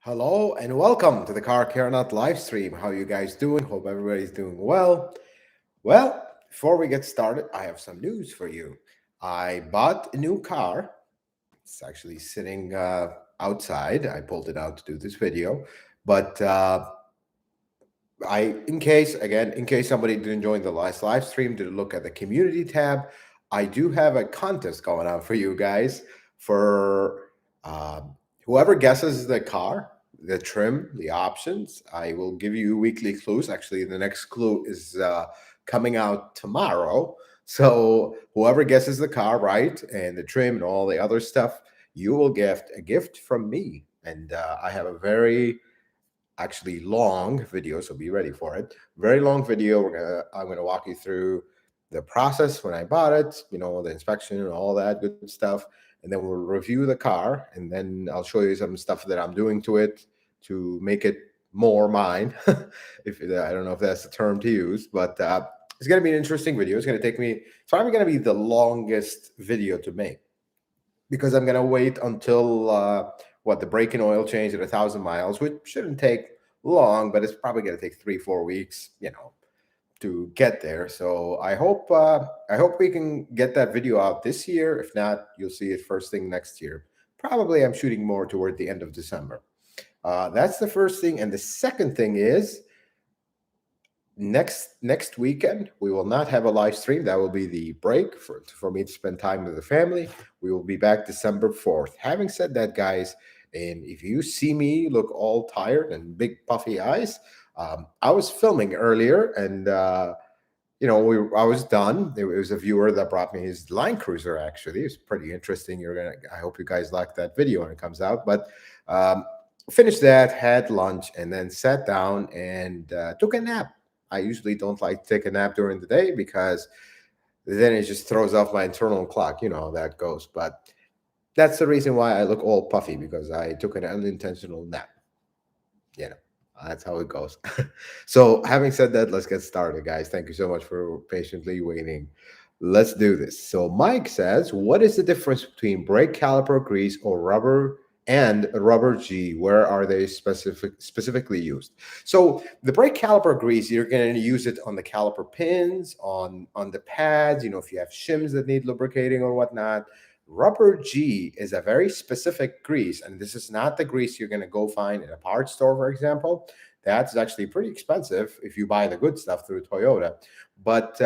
Hello and welcome to the Car Care Not live stream. How you guys doing? Hope everybody's doing well. Well, before we get started, I have some news for you. I bought a new car. It's actually sitting outside. I pulled it out to do this video, but in case somebody didn't join the last live stream to look at the community tab, I do have a contest going on for you guys for whoever guesses the car, the trim, the options. I will give you weekly clues. Actually, the next clue is coming out tomorrow. So whoever guesses the car right and the trim and all the other stuff, you will get a gift from me. And I have a very actually long video, so be ready for it. Very long video. I'm gonna walk you through the process when I bought it, the inspection and all that good stuff, and then we'll review the car, and then I'll show you some stuff that I'm doing to it to make it more mine. If I don't know if that's the term to use, but it's gonna be an interesting video. It's gonna take me. It's probably gonna be the longest video to make because I'm gonna wait until the brake and oil change at 1,000 miles, which shouldn't take long, but it's probably gonna take 3-4 weeks, to get there. So I hope we can get that video out this year. If not, you'll see it first thing next year. Probably I'm shooting more toward the end of December. That's the first thing, and the second thing is next weekend we will not have a live stream. That will be the break for me to spend time with the family. We will be back December 4th. Having said that, guys, and if you see me look all tired and big puffy eyes, I was filming earlier, and I was done. There was a viewer that brought me his Line Cruiser. Actually, it's pretty interesting. I hope you guys like that video when it comes out. But finished that, had lunch, and then sat down and took a nap. I usually don't like to take a nap during the day because then it just throws off my internal clock. You know how that goes. But that's the reason why I look all puffy, because I took an unintentional nap. That's how it goes. So having said that, let's get started, guys. Thank you so much for patiently waiting. Let's do this. So Mike says, what is the difference between brake caliper grease or rubber and rubber G? Where are they specifically used? So the brake caliper grease, you're going to use it on the caliper pins, on the pads, if you have shims that need lubricating or whatnot. Rubber G is a very specific grease, and this is not the grease you're going to go find in a parts store, for example. That's actually pretty expensive if you buy the good stuff through Toyota. But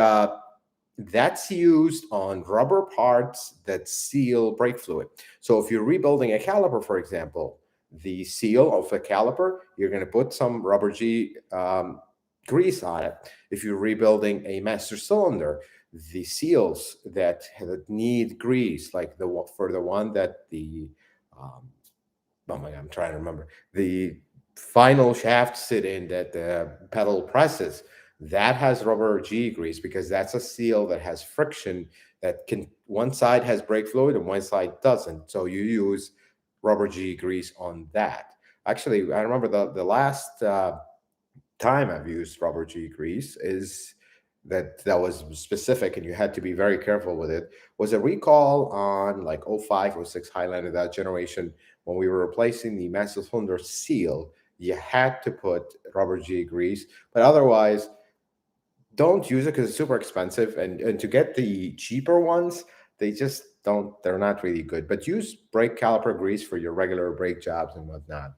that's used on rubber parts that seal brake fluid. So if you're rebuilding a caliper, for example, the seal of a caliper, you're going to put some rubber G grease on it. If you're rebuilding a master cylinder, the seals that need grease, like the one that oh my God, I'm trying to remember, the final shaft sit in that the pedal presses, that has rubber G grease, because that's a seal that has friction, that can, one side has brake fluid and one side doesn't. So you use rubber G grease on that. Actually, I remember the last time I've used rubber G grease is that was specific, and you had to be very careful with it, was a recall on like 05 or 06 Highlander, that generation, when we were replacing the master cylinder seal. You had to put rubber G grease, but otherwise don't use it because it's super expensive, and to get the cheaper ones, they're not really good. But use brake caliper grease for your regular brake jobs and whatnot.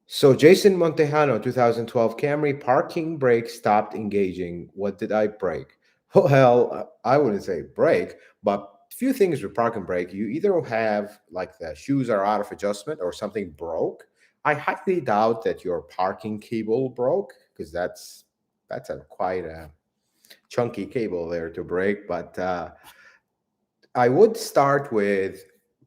So Jason Montejano, 2012 Camry, parking brake stopped engaging. What did I break? Well, I wouldn't say break, but a few things with parking brake. You either have like the shoes are out of adjustment or something broke. I highly doubt that your parking cable broke, because that's quite a chunky cable there to break. But I would start with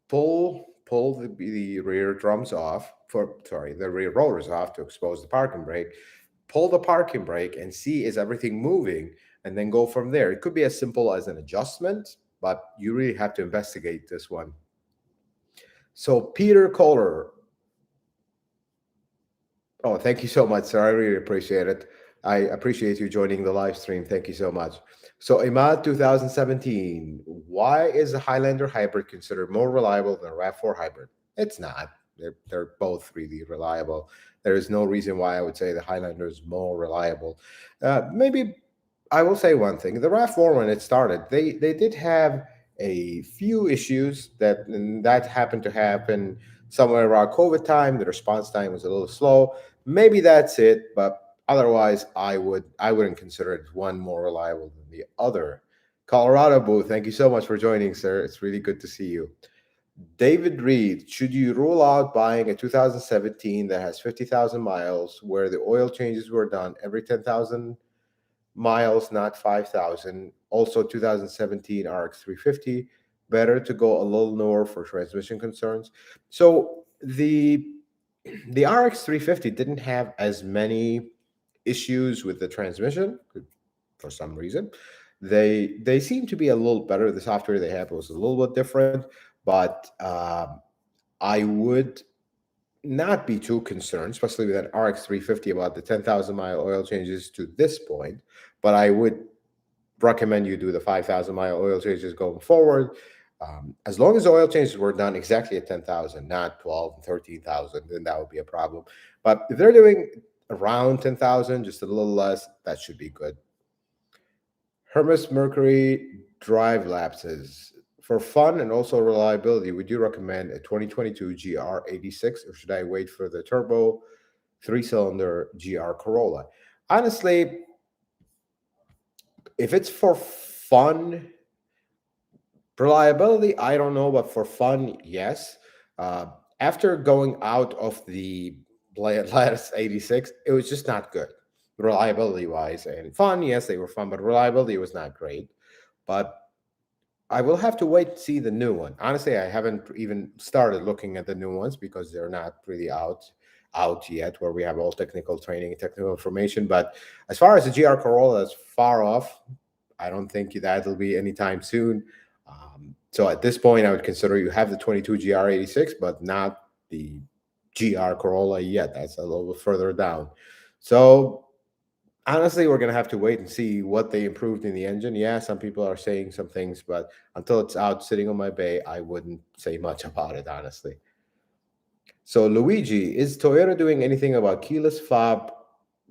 pull the rear drums off, the rear rollers off to expose the parking brake. Pull the parking brake and see, is everything moving, and then go from there. It could be as simple as an adjustment, but you really have to investigate this one. So Peter Kohler. Oh, thank you so much, sir. I really appreciate it. I appreciate you joining the live stream. Thank you so much. So Imad 2017, why is a Highlander hybrid considered more reliable than a RAV4 hybrid? It's not. They're both really reliable. There is no reason why I would say the Highlander is more reliable. Maybe I will say one thing: the RAV4, when it started, they did have a few issues that happened to happen somewhere around COVID time. The response time was a little slow. Maybe that's it, but otherwise, I wouldn't consider it one more reliable than the other. Colorado Boo, thank you so much for joining, sir. It's really good to see you. David Reed, should you rule out buying a 2017 that has 50,000 miles where the oil changes were done every 10,000 miles, not 5,000? Also, 2017 RX 350, better to go a little lower for transmission concerns. So the RX 350 didn't have as many issues with the transmission for some reason. They seem to be a little better. The software they have was a little bit different, but I would not be too concerned, especially with an RX 350, about the 10,000 mile oil changes to this point. But I would recommend you do the 5,000 mile oil changes going forward. As long as the oil changes were done exactly at 10,000, not 12 and 13,000, then that would be a problem. But if they're doing around 10,000, just a little less, that should be good. Hermes Mercury drive lapses. For fun and also reliability, would you recommend a 2022 GR86, or should I wait for the turbo 3-cylinder GR Corolla? Honestly, if it's for fun, reliability, I don't know, but for fun, yes. After going out of the last 86, it was just not good, reliability wise. And fun, yes, they were fun, but reliability was not great. But I will have to wait to see the new one. Honestly, I haven't even started looking at the new ones because they're not really out yet, where we have all technical training and technical information. But as far as the GR Corolla is far off, I don't think that'll be anytime soon. So at this point, I would consider you have the 22 GR86, but not the GR Corolla yet. That's a little bit further down. So honestly, we're going to have to wait and see what they improved in the engine. Yeah, some people are saying some things, but until it's out sitting on my bay, I wouldn't say much about it, honestly. So, Luigi, is Toyota doing anything about keyless fob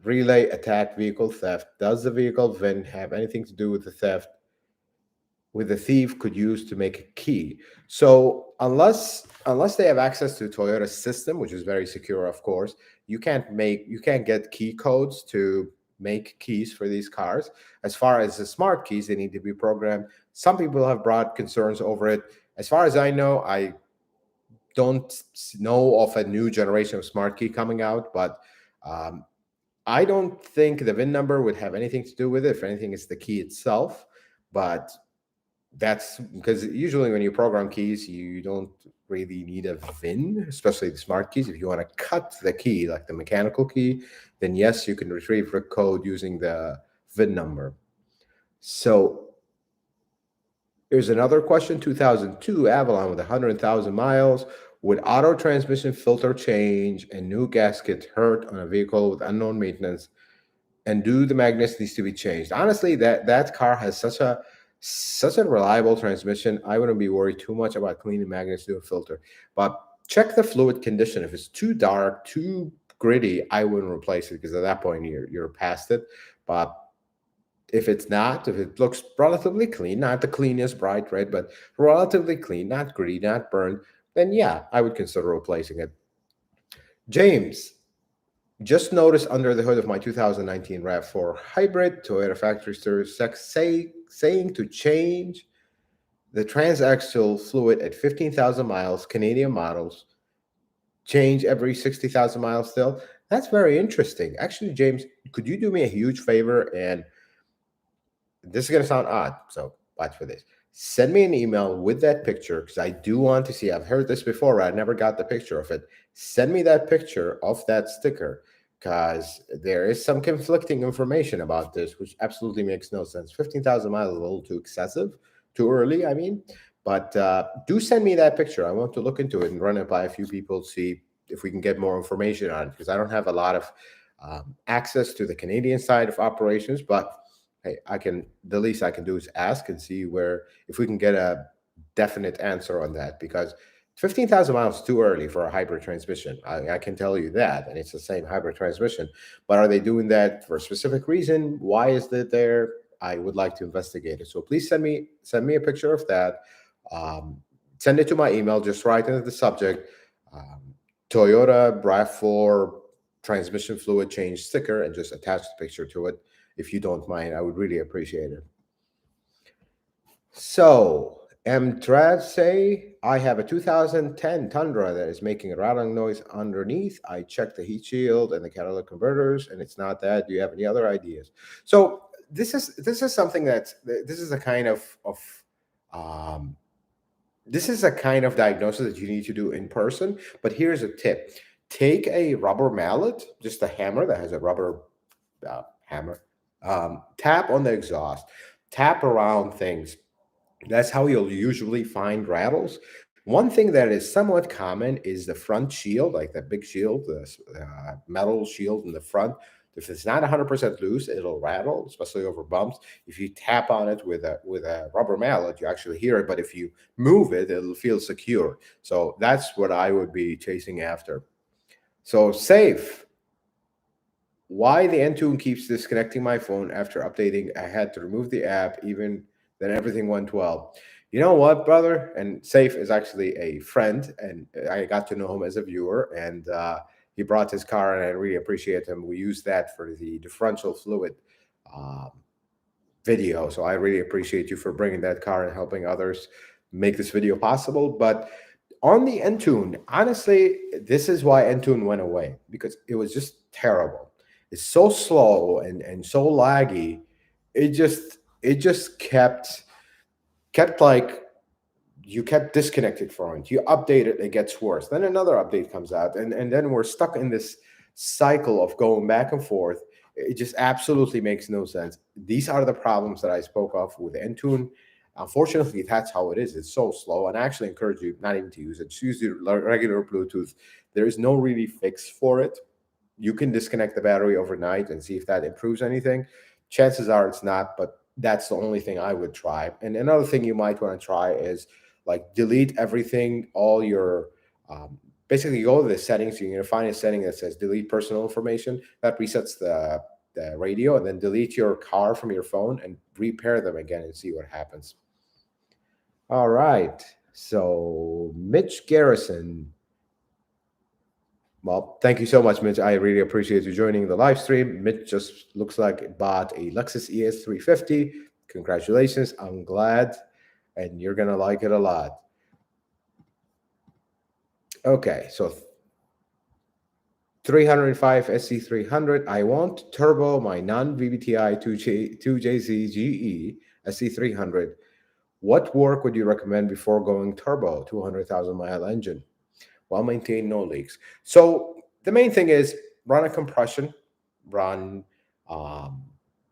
relay attack vehicle theft? Does the vehicle VIN have anything to do with the theft? With the thief could use to make a key. So unless they have access to Toyota's system, which is very secure, of course, you can't get key codes to make keys for these cars. As far as the smart keys, they need to be programmed. Some people have brought concerns over it. As far as I know, I don't know of a new generation of smart key coming out, but um, I don't think the VIN number would have anything to do with it. If anything, it's the key itself. But that's because usually when you program keys, you don't really need a VIN, especially the smart keys. If you want to cut the key, like the mechanical key, then yes, you can retrieve the code using the VIN number. So here's another question. 2002 Avalon with 100,000 miles. Would auto transmission filter change and new gasket hurt on a vehicle with unknown maintenance? And do the magnets needs to be changed? Honestly, that car has such a reliable transmission. I wouldn't be worried too much about cleaning magnets to a filter. But check the fluid condition. If it's too dark, too gritty, I wouldn't replace it, because at that point you're past it. But if it's not, if it looks relatively clean, not the cleanest bright red, but relatively clean, not gritty, not burned, then yeah, I would consider replacing it. James, just noticed under the hood of my 2019 RAV4 Hybrid, Toyota factory service saying to change the transaxial fluid at 15,000 miles, Canadian models, change every 60,000 miles still. That's very interesting. Actually, James, could you do me a huge favor? And this is going to sound odd, so watch for this. Send me an email with that picture, because I do want to see. I've heard this before, I never got the picture of it. Send me that picture of that sticker, because there is some conflicting information about this, which absolutely makes no sense. 15,000 miles is a little too excessive, too early, I mean. But do send me that picture. I want to look into it and run it by a few people, see if we can get more information on it, because I don't have a lot of access to the Canadian side of operations. But hey, the least I can do is ask and see if we can get a definite answer on that, because 15,000 miles is too early for a hybrid transmission. I can tell you that, and it's the same hybrid transmission. But are they doing that for a specific reason? Why is it there? I would like to investigate it. So please send me a picture of that. Um, Send it to my email. Just write into the subject, um, Toyota Brav4 transmission fluid change sticker, and just attach the picture to it. If you don't mind, I would really appreciate it. So, Trav say I have a 2010 Tundra that is making a rattling noise underneath. I checked the heat shield and the catalytic converters, and it's not that. Do you have any other ideas? So this is something this is a kind of um, this is a kind of diagnosis that you need to do in person. But here's a tip: take a rubber mallet, just a hammer that has a rubber hammer. Tap on the exhaust, tap around things. That's how you'll usually find rattles. One thing that is somewhat common is the front shield, like that big shield, the metal shield in the front. If it's not 100% loose, it'll rattle, especially over bumps. If you tap on it with a rubber mallet, you actually hear it. But if you move it, it'll feel secure. So that's what I would be chasing after. So safe. Why the Entune keeps disconnecting my phone after updating? I had to remove the app, even then everything went well. You know what, brother? And Safe is actually a friend, and I got to know him as a viewer, and he brought his car, and I really appreciate him. We used that for the differential fluid um, video, so I really appreciate you for bringing that car and helping others make this video possible. But on the Entune, honestly, this is why Entune went away, because it was just terrible. It's so slow and so laggy. It just kept like you kept disconnected from it. You update it, it gets worse. Then another update comes out, and then we're stuck in this cycle of going back and forth. It just absolutely makes no sense. These are the problems that I spoke of with Entune. Unfortunately, that's how it is. It's so slow, and I actually encourage you not even to use it. Just use the regular Bluetooth. There is no really fix for it. You can disconnect the battery overnight and see if that improves anything. Chances are it's not, but that's the only thing I would try. And another thing you might want to try is like delete everything, all your basically go to the settings. You're going to find a setting that says delete personal information. That resets the radio, and then delete your car from your phone and repair them again and see what happens. All right. So Mitch Garrison. Well, thank you so much, Mitch. I really appreciate you joining the live stream. Mitch just looks like bought a Lexus ES350. Congratulations. I'm glad, and you're going to like it a lot. Okay, so 305 SC300. I want turbo my non-VVTi 2JZ GE SC300. What work would you recommend before going turbo? 200,000 mile engine. Well maintained, no leaks. So the main thing is run a compression, run,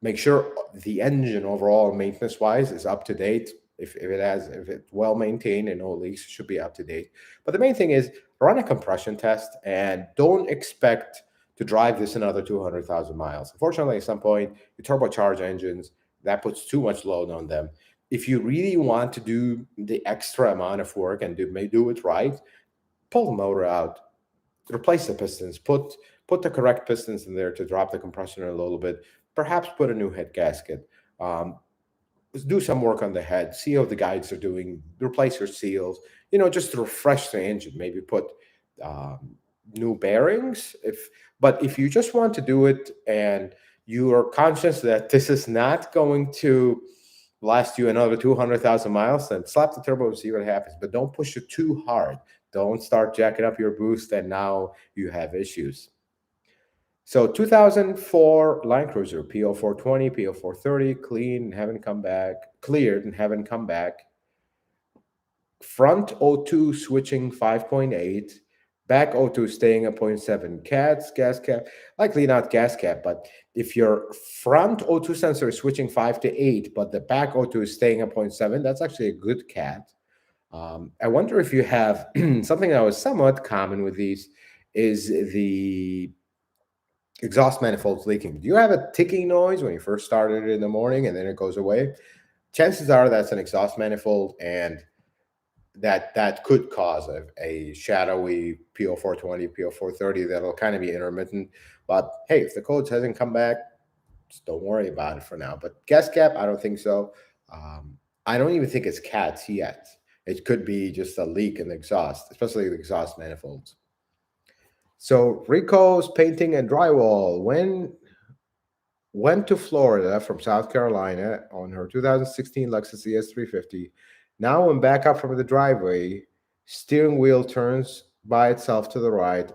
make sure the engine overall maintenance wise is up to date. If it's well maintained and no leaks, it should be up to date. But the main thing is run a compression test and don't expect to drive this another 200,000 miles. Unfortunately, at some point, you turbocharge engines, that puts too much load on them. If you really want to do the extra amount of work and do it right, pull the motor out, replace the pistons, put the correct pistons in there to drop the compression a little bit, perhaps put a new head gasket, do some work on the head, see how the guides are doing, replace your seals, just to refresh the engine, maybe put new bearings. But if you just want to do it and you are conscious that this is not going to last you another 200,000 miles, then slap the turbo and see what happens. But don't push it too hard. Don't start jacking up your boost, and now you have issues. So 2004 Line Cruiser, PO420, PO430, clean and haven't come back, cleared and haven't come back. Front O2 switching 5.8, back O2 staying at 0.7. Cats, gas cap, likely not gas cap, but if your front O2 sensor is switching 5 to 8, but the back O2 is staying at 0.7, that's actually a good cat. I wonder if you have something that was somewhat common with these is the exhaust manifolds leaking. Do you have a ticking noise when you first started it in the morning and then it goes away? Chances are that's an exhaust manifold, and that could cause a shadowy PO420, PO430 that'll kind of be intermittent. But hey, if the codes hasn't come back, just don't worry about it for now. But gas cap, I don't think so. I don't even think it's cats yet. It could be just a leak in the exhaust, especially the exhaust manifolds. So Rico's painting and drywall. When went to Florida from South Carolina on her 2016 Lexus ES350. Now, when back up from the driveway, steering wheel turns by itself to the right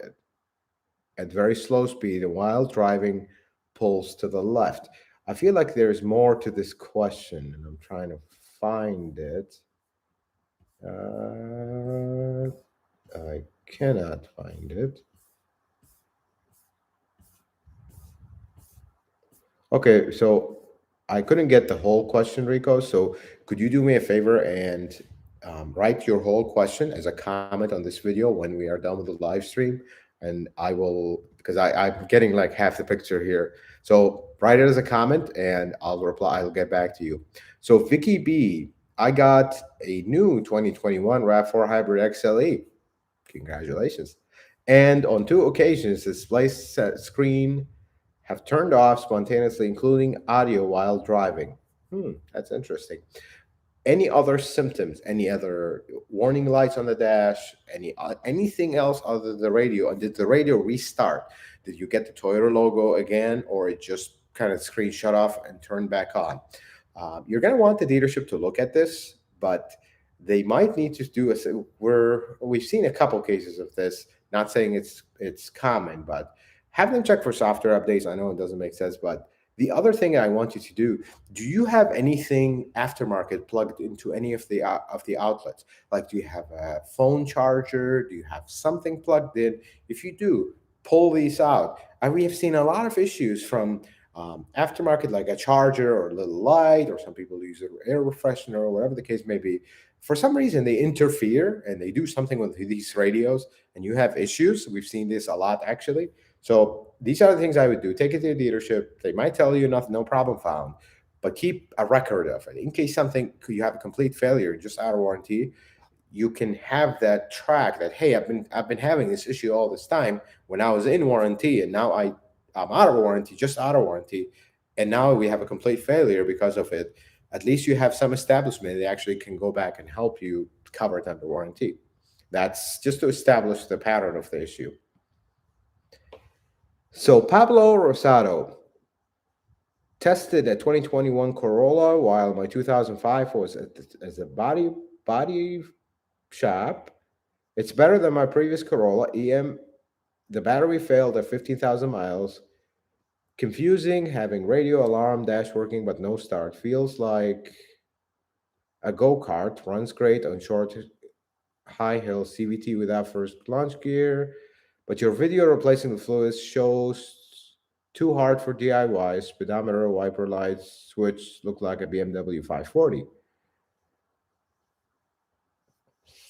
at very slow speed, and while driving, pulls to the left. I feel like there's more to this question, and I'm trying to find it. Uh, I cannot find it. Okay, so I couldn't get the whole question, Rico. So could you do me a favor and write your whole question as a comment on this video when we are done with the live stream? And I will, because I'm getting like half the picture here. So write it as a comment and I'll reply. I'll get back to you. So Vicky B, I got a new 2021 RAV4 Hybrid XLE. Congratulations. And on two occasions, the display screen have turned off spontaneously, including audio while driving. That's interesting. Any other symptoms? Any other warning lights on the dash? Anything else other than the radio? And did the radio restart? Did you get the Toyota logo again, or it just kind of screen shut off and turned back on? You're going to want the dealership to look at this, but they might need to do a. We've seen a couple cases of this. Not saying it's common, but have them check for software updates. I know it doesn't make sense, but the other thing I want you to do you have anything aftermarket plugged into any of the outlets? Like, do you have a phone charger? Do you have something plugged in? If you do, pull these out. And we have seen a lot of issues from aftermarket, like a charger or a little light, or some people use an air freshener or whatever the case may be. For some reason, they interfere and they do something with these radios, and you have issues. We've seen this a lot, actually. So these are the things I would do. Take it to the dealership. They might tell you nothing, no problem found, but keep a record of it in case something you have a complete failure, just out of warranty. You can have that track that, hey, I've been having this issue all this time when I was in warranty, and now I'm out of warranty, just out of warranty, and now we have a complete failure because of it. At least you have some establishment that actually can go back and help you cover it under warranty. That's just to establish the pattern of the issue. So Pablo Rosado tested a 2021 Corolla while my 2005 was as a body shop. It's better than my previous Corolla. The battery failed at 15,000 miles. Confusing, having radio, alarm, dash working, but no start. Feels like a go-kart. Runs great on short, high hill. CVT without first launch gear. But your video replacing the fluids shows too hard for DIY. Speedometer, wiper lights, switch look like a BMW 540.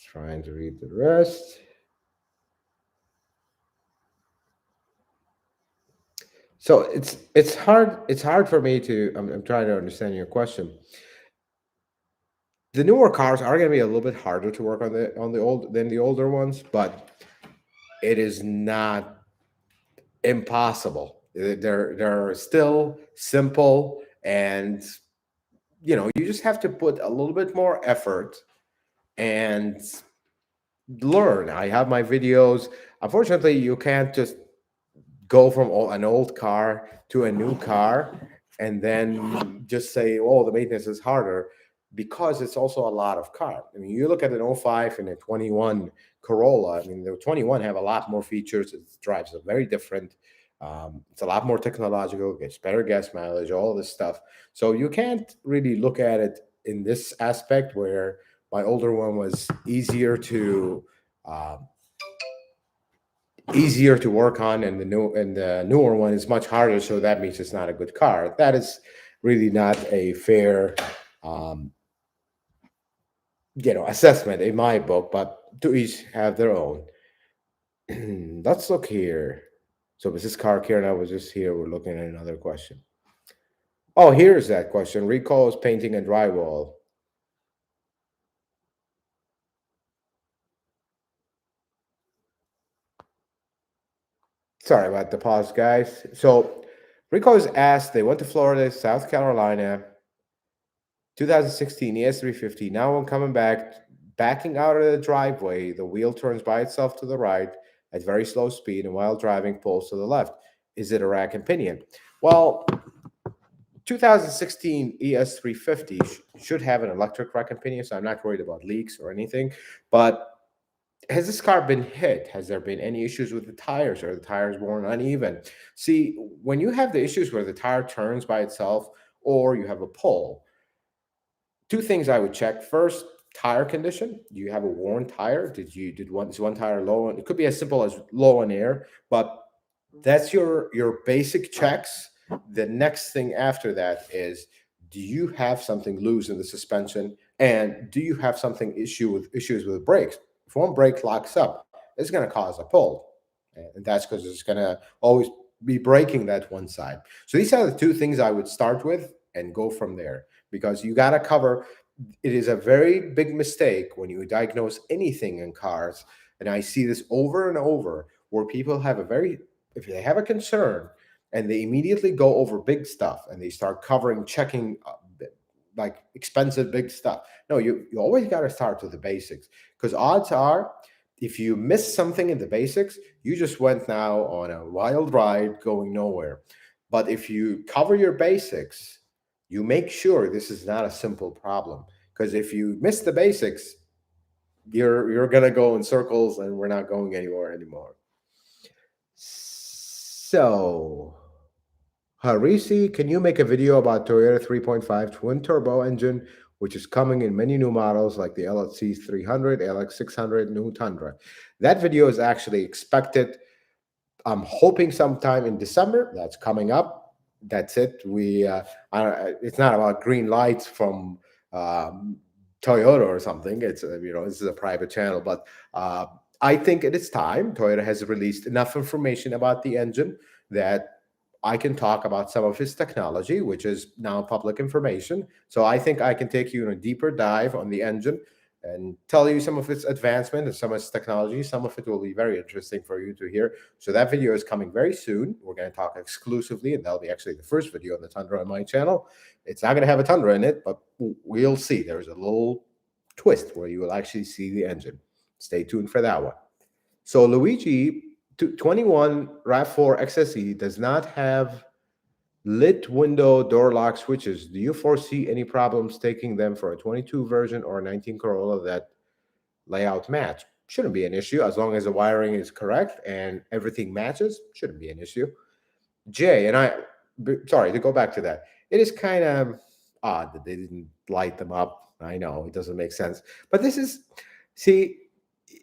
Trying to read the rest. So it's hard for me to. I'm trying to understand your question. The newer cars are going to be a little bit harder to work on the old than the older ones, but it is not impossible. They're still simple, and you just have to put a little bit more effort and learn. I have my videos. Unfortunately, you can't just go from an old car to a new car and then just say, oh, the maintenance is harder, because it's also a lot of car. I mean, you look at an '05 and a 21 Corolla. I mean, the 21 have a lot more features. It drives a very different. It's a lot more technological, gets better gas mileage, all this stuff. So you can't really look at it in this aspect where my older one was uh, easier to work on, and the newer one is much harder. So that means it's not a good car. That is really not a fair, um, assessment in my book. But to each have their own. Let's look here. So Mrs. Car Care and I was just here. We're looking at another question. Oh, here's that question. Recalls painting and drywall. Sorry about the pause, guys. So Rico is asked, they went to Florida, South Carolina, 2016 ES350. Now when coming back, backing out of the driveway, the wheel turns by itself to the right at very slow speed, and while driving, pulls to the left. Is it a rack and pinion? Well, 2016 ES350 should have an electric rack and pinion, so I'm not worried about leaks or anything. But has this car been hit? Has there been any issues with the tires? Or the tires worn uneven? See, when you have the issues where the tire turns by itself or you have a pull, two things I would check. First, tire condition. Do you have a worn tire? Is one tire low? It could be as simple as low on air, but that's your basic checks. The next thing after that is, do you have something loose in the suspension, and do you have something issues with brakes? If one brake locks up, it's going to cause a pull, and that's because it's going to always be braking that one side. So these are the two things I would start with and go from there, because you got to cover. It is a very big mistake when you diagnose anything in cars, and I see this over and over, where people have if they have a concern and they immediately go over big stuff and they start checking like expensive big stuff. No, you always got to start with the basics, because odds are, if you miss something in the basics, you just went now on a wild ride going nowhere. But if you cover your basics, you make sure this is not a simple problem. Because if you miss the basics, you're gonna go in circles and we're not going anywhere anymore. So, Harisi, can you make a video about Toyota 3.5 twin turbo engine, which is coming in many new models like the LXC 300, LX600, new Tundra? That video is actually expected. I'm hoping sometime in December. That's coming up. That's it. It's not about green lights from Toyota or something. It's this is a private channel, but I think it is time. Toyota has released enough information about the engine that I can talk about some of its technology, which is now public information. So I think I can take you in a deeper dive on the engine and tell you some of its advancement and some of its technology. Some of it will be very interesting for you to hear. So that video is coming very soon. We're going to talk exclusively, and that'll be actually the first video on the Tundra on my channel. It's not going to have a Tundra in it, but we'll see. There's a little twist where you will actually see the engine. Stay tuned for that one. So Luigi 21 RAV4 XSE does not have lit window door lock switches. Do you foresee any problems taking them for a 22 version or a 19 Corolla that layout match? Shouldn't be an issue as long as the wiring is correct and everything matches. Shouldn't be an issue. Jay, sorry to go back to that. It is kind of odd that they didn't light them up. I know it doesn't make sense, but see,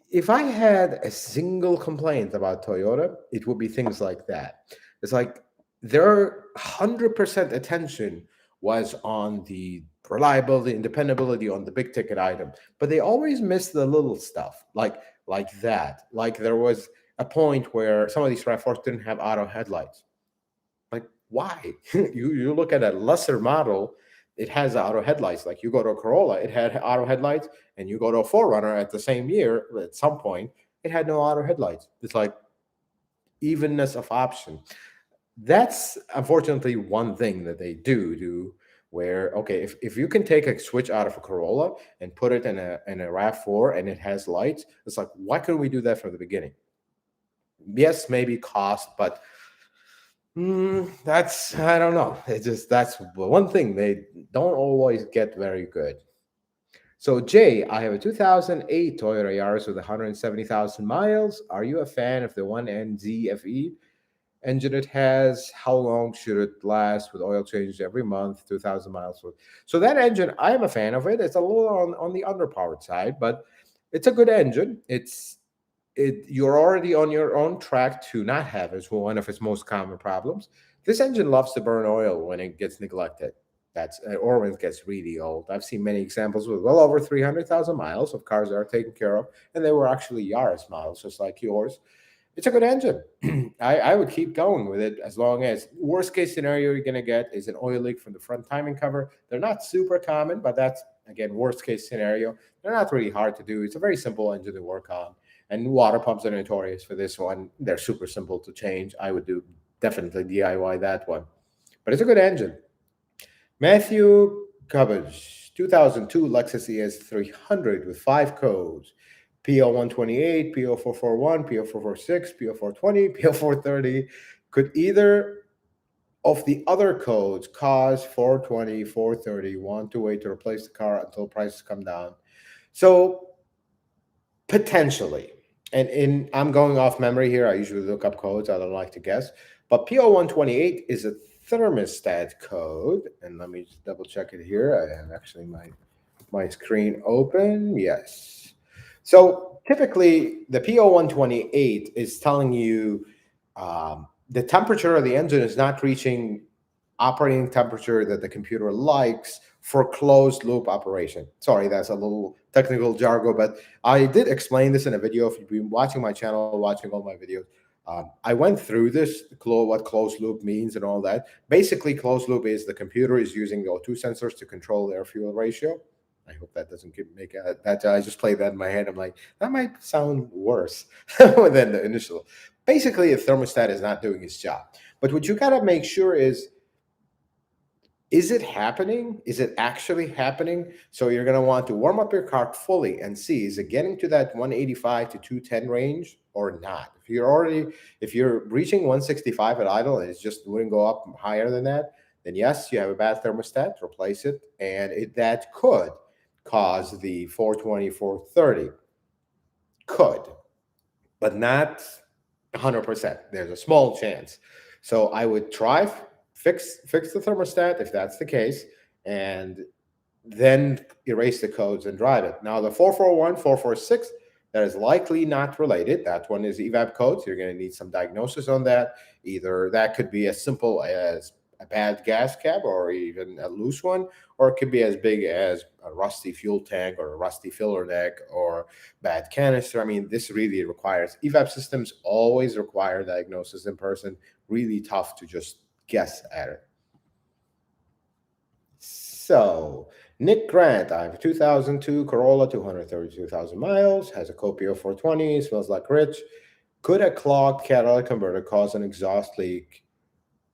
if I had a single complaint about Toyota, it would be things like that. It's like their 100% attention was on the reliability and dependability on the big ticket item, but they always miss the little stuff like that. Like there was a point where some of these RAV4s didn't have auto headlights. Like why? you look at a lesser model, it has auto headlights. Like you go to a Corolla, it had auto headlights, and you go to a 4Runner at the same year, at some point, it had no auto headlights. It's like evenness of option. That's unfortunately one thing that they do where, okay, if you can take a switch out of a Corolla and put it in a RAV4 and it has lights, it's like, why couldn't we do that from the beginning? Yes, maybe cost, but I don't know. That's one thing they don't always get very good. So Jay, I have a 2008 Toyota Yaris with 170,000 miles. Are you a fan of the 1NZ engine it has? How long should it last with oil changes every month, 2,000 miles? So that engine, I am a fan of it. It's a little on the underpowered side, but it's a good engine. You're already on your own track to not have it. It's one of its most common problems. This engine loves to burn oil when it gets neglected. Or when it gets really old. I've seen many examples with well over 300,000 miles of cars that are taken care of, and they were actually Yaris models, just like yours. It's a good engine. I would keep going with it as long as worst case scenario you're going to get is an oil leak from the front timing cover. They're not super common, but that's, again, worst case scenario. They're not really hard to do. It's a very simple engine to work on. And water pumps are notorious for this one. They're super simple to change. I would do definitely DIY that one. But it's a good engine. Matthew Cubbage, 2002 Lexus ES300 with 5 codes. PO128, PO441, PO446, PO420, PO430. Could either of the other codes cause 420, 430, want to wait to replace the car until prices come down? So potentially, and I'm going off memory here. I usually look up codes. I don't like to guess. But PO128 is a thermostat code. And let me just double check it here. I have actually my screen open. Yes. So typically, the PO128 is telling you the temperature of the engine is not reaching operating temperature that the computer likes for closed loop operation. Sorry, that's a little technical jargon, but I did explain this in a video. If you've been watching my channel, watching all my videos, I went through this, what closed loop means and all that. Basically, closed loop is the computer is using the O2 sensors to control their fuel ratio. I hope that doesn't make that. I just played that in my head. I'm like, that might sound worse than the initial. Basically, a thermostat is not doing its job. But what you got to make sure is it happening? Is it actually happening? So you're going to want to warm up your car fully and see, is it getting to that 185 to 210 range or not? If you're reaching 165 at idle and it just wouldn't go up higher than that, then yes, you have a bad thermostat, replace it. And that could cause the 420, 430. Could, but not 100%. There's a small chance. So I would try fix the thermostat if that's the case, and then erase the codes and drive it. Now the 441, 446, that is likely not related. That one is evap codes. You're going to need some diagnosis on that. Either that could be as simple as a bad gas cap or even a loose one, or it could be as big as a rusty fuel tank or a rusty filler neck or bad canister. I mean, this really requires, evap systems always require diagnosis in person. Really tough to just guess at it. So Nick Grant, I have a 2002 Corolla, 232,000 miles, has a Copio 420, smells like rich. Could a clogged catalytic converter cause an exhaust leak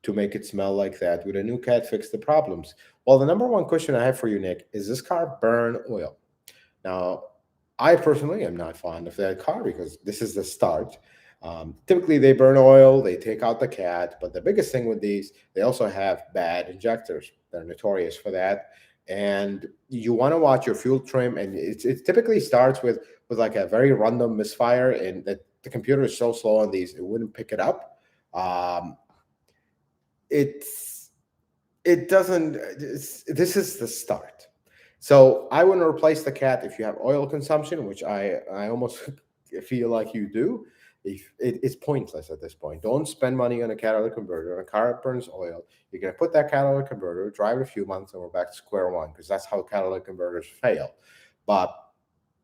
to make it smell like that? Would a new cat fix the problems? Well, the number one question I have for you, Nick, is this car burn oil? Now, I personally am not fond of that car because this is the start. Typically, they burn oil, they take out the cat, but the biggest thing with these, they also have bad injectors. They're notorious for that. And you want to watch your fuel trim, and it typically starts with like a very random misfire, and that the computer is so slow on these, it wouldn't pick it up. It doesn't. This is the start. So I wouldn't replace the cat if you have oil consumption, which I almost feel like you do. If it's pointless at this point. Don't spend money on a catalytic converter. On a car that burns oil, you're going to put that catalytic converter, drive it a few months, and we're back to square one, because that's how catalytic converters fail. But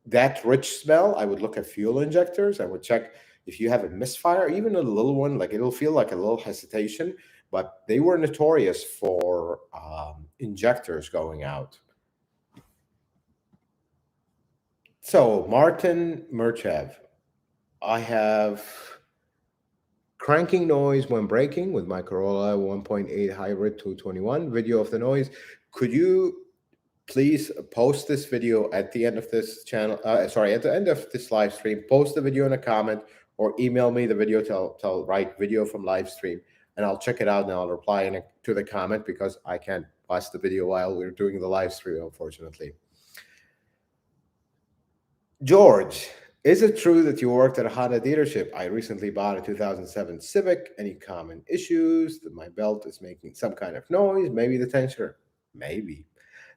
that rich smell, I would look at fuel injectors. I would check if you have a misfire, even a little one, like it'll feel like a little hesitation, but they were notorious for injectors going out. So Martin Merchev, I have cranking noise when braking with my Corolla 1.8 hybrid 221. Video of the noise. Could you please post this video at the end of this channel? Sorry, at the end of this live stream. Post the video in a comment or email me the video. Tell write video from live stream, and I'll check it out and I'll reply to the comment, because I can't watch the video while we're doing the live stream, unfortunately. George, is it true that you worked at a Honda dealership? I recently bought a 2007 Civic. Any common issues? That my belt is making some kind of noise? Maybe the tensioner? Maybe.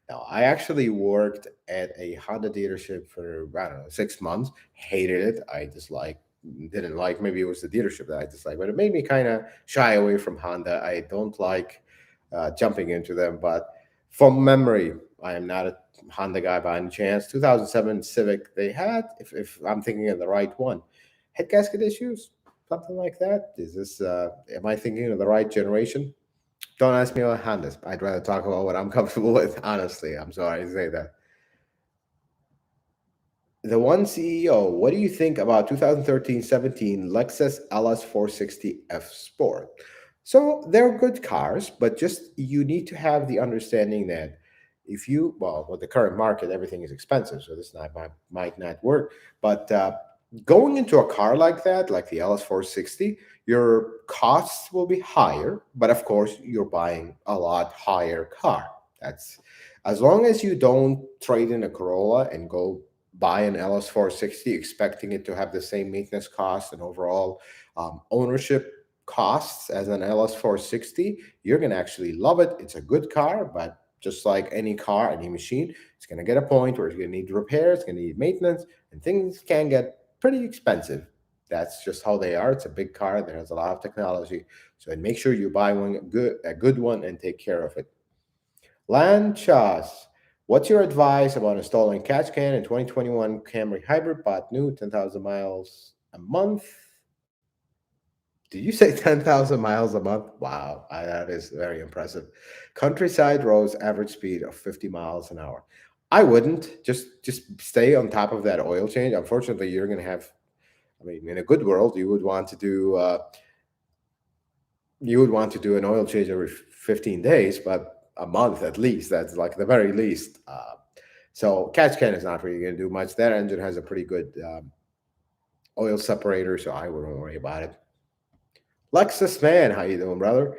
Now, I actually worked at a Honda dealership for, I don't know, 6 months. Hated it. I didn't like, maybe it was the dealership that I disliked, but it made me kind of shy away from Honda. I don't like jumping into them, but from memory, I am not a Honda guy by any chance. 2007 Civic, they had, if I'm thinking of the right one, head gasket issues, something like that. Is this, am I thinking of the right generation? Don't ask me about Hondas. I'd rather talk about what I'm comfortable with, honestly. I'm sorry to say that. The one CEO, what do you think about 2013-17 Lexus LS460F Sport? So they're good cars, but just you need to have the understanding that if you, well, with the current market, everything is expensive, so this might not work. But going into a car like that, like the LS460, your costs will be higher, but of course, you're buying a lot higher car. That's as long as you don't trade in a Corolla and go buy an LS460 expecting it to have the same maintenance costs and overall ownership costs as an LS460, you're going to actually love it. It's a good car, but just like any car, any machine, it's going to get a point where it's going to need repairs, it's going to need maintenance, and things can get pretty expensive. That's just how they are. It's a big car. There has a lot of technology. So make sure you buy a good one, and take care of it. Land Chas, what's your advice about installing catch can in 2021 Camry Hybrid bought new 10,000 miles a month? Did you say 10,000 miles a month? Wow, that is very impressive. Countryside roads, average speed of 50 miles an hour. I wouldn't just stay on top of that oil change. Unfortunately, you're going to have. I mean, in a good world, you would want to do an oil change every 15 days, but a month at least. That's like the very least. So catch can is not really going to do much. That engine has a pretty good oil separator, so I wouldn't worry about it. Lexus man, how you doing, brother?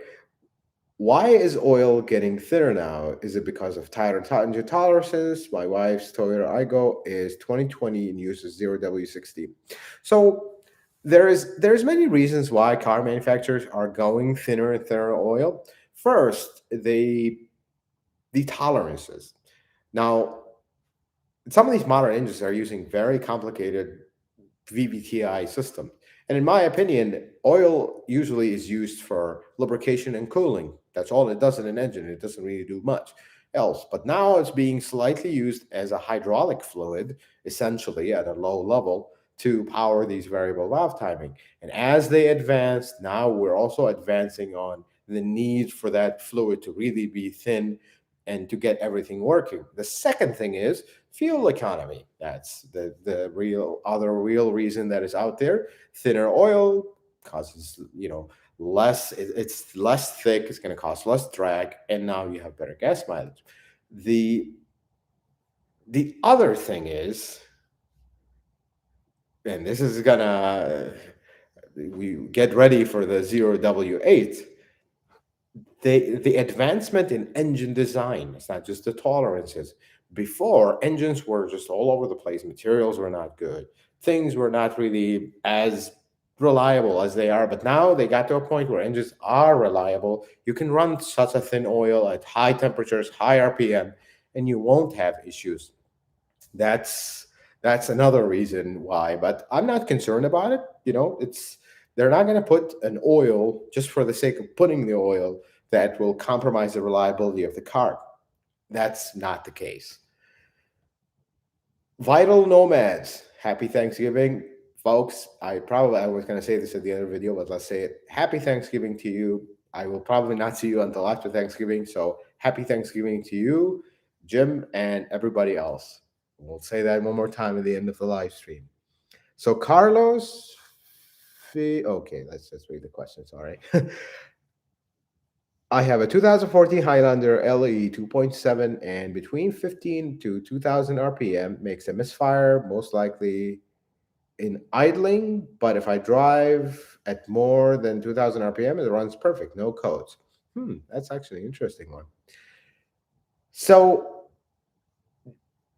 Why is oil getting thinner now? Is it because of tighter engine tolerances? My wife's Toyota Igo is 2020 and uses 0W60. So there's many reasons why car manufacturers are going thinner and thinner oil. First, the tolerances. Now, some of these modern engines are using very complicated VVTi system. And in my opinion, oil usually is used for lubrication and cooling. That's all it does in an engine. It doesn't really do much else. But now it's being slightly used as a hydraulic fluid, essentially at a low level, to power these variable valve timing. And as they advance, now we're also advancing on the need for that fluid to really be thin and to get everything working. The second thing is fuel economy. That's the real reason that is out there. Thinner oil causes it's less thick. It's going to cost less drag, and now you have better gas mileage. The other thing is, and this is gonna we get ready for the 0W8. The advancement in engine design. It's not just the tolerances. Before, engines were just all over the place. Materials were not good. Things were not really as reliable as they are. But now they got to a point where engines are reliable. You can run such a thin oil at high temperatures, high RPM, and you won't have issues. That's that's another reason why. But I'm not concerned about it. It's they're not going to put an oil just for the sake of putting the oil that will compromise the reliability of the car. That's not the case. Vital Nomads, happy Thanksgiving, folks. I was going to say this at the end of the video, but let's say it. Happy Thanksgiving to you. I will probably not see you until after Thanksgiving. So happy Thanksgiving to you, Jim, and everybody else. We'll say that one more time at the end of the live stream. So Carlos, okay, let's just read the questions. All right. I have a 2014 Highlander LE 2.7 and between 15 to 2000 RPM makes a misfire, most likely in idling. But if I drive at more than 2000 RPM, it runs perfect, no codes. That's actually an interesting one. So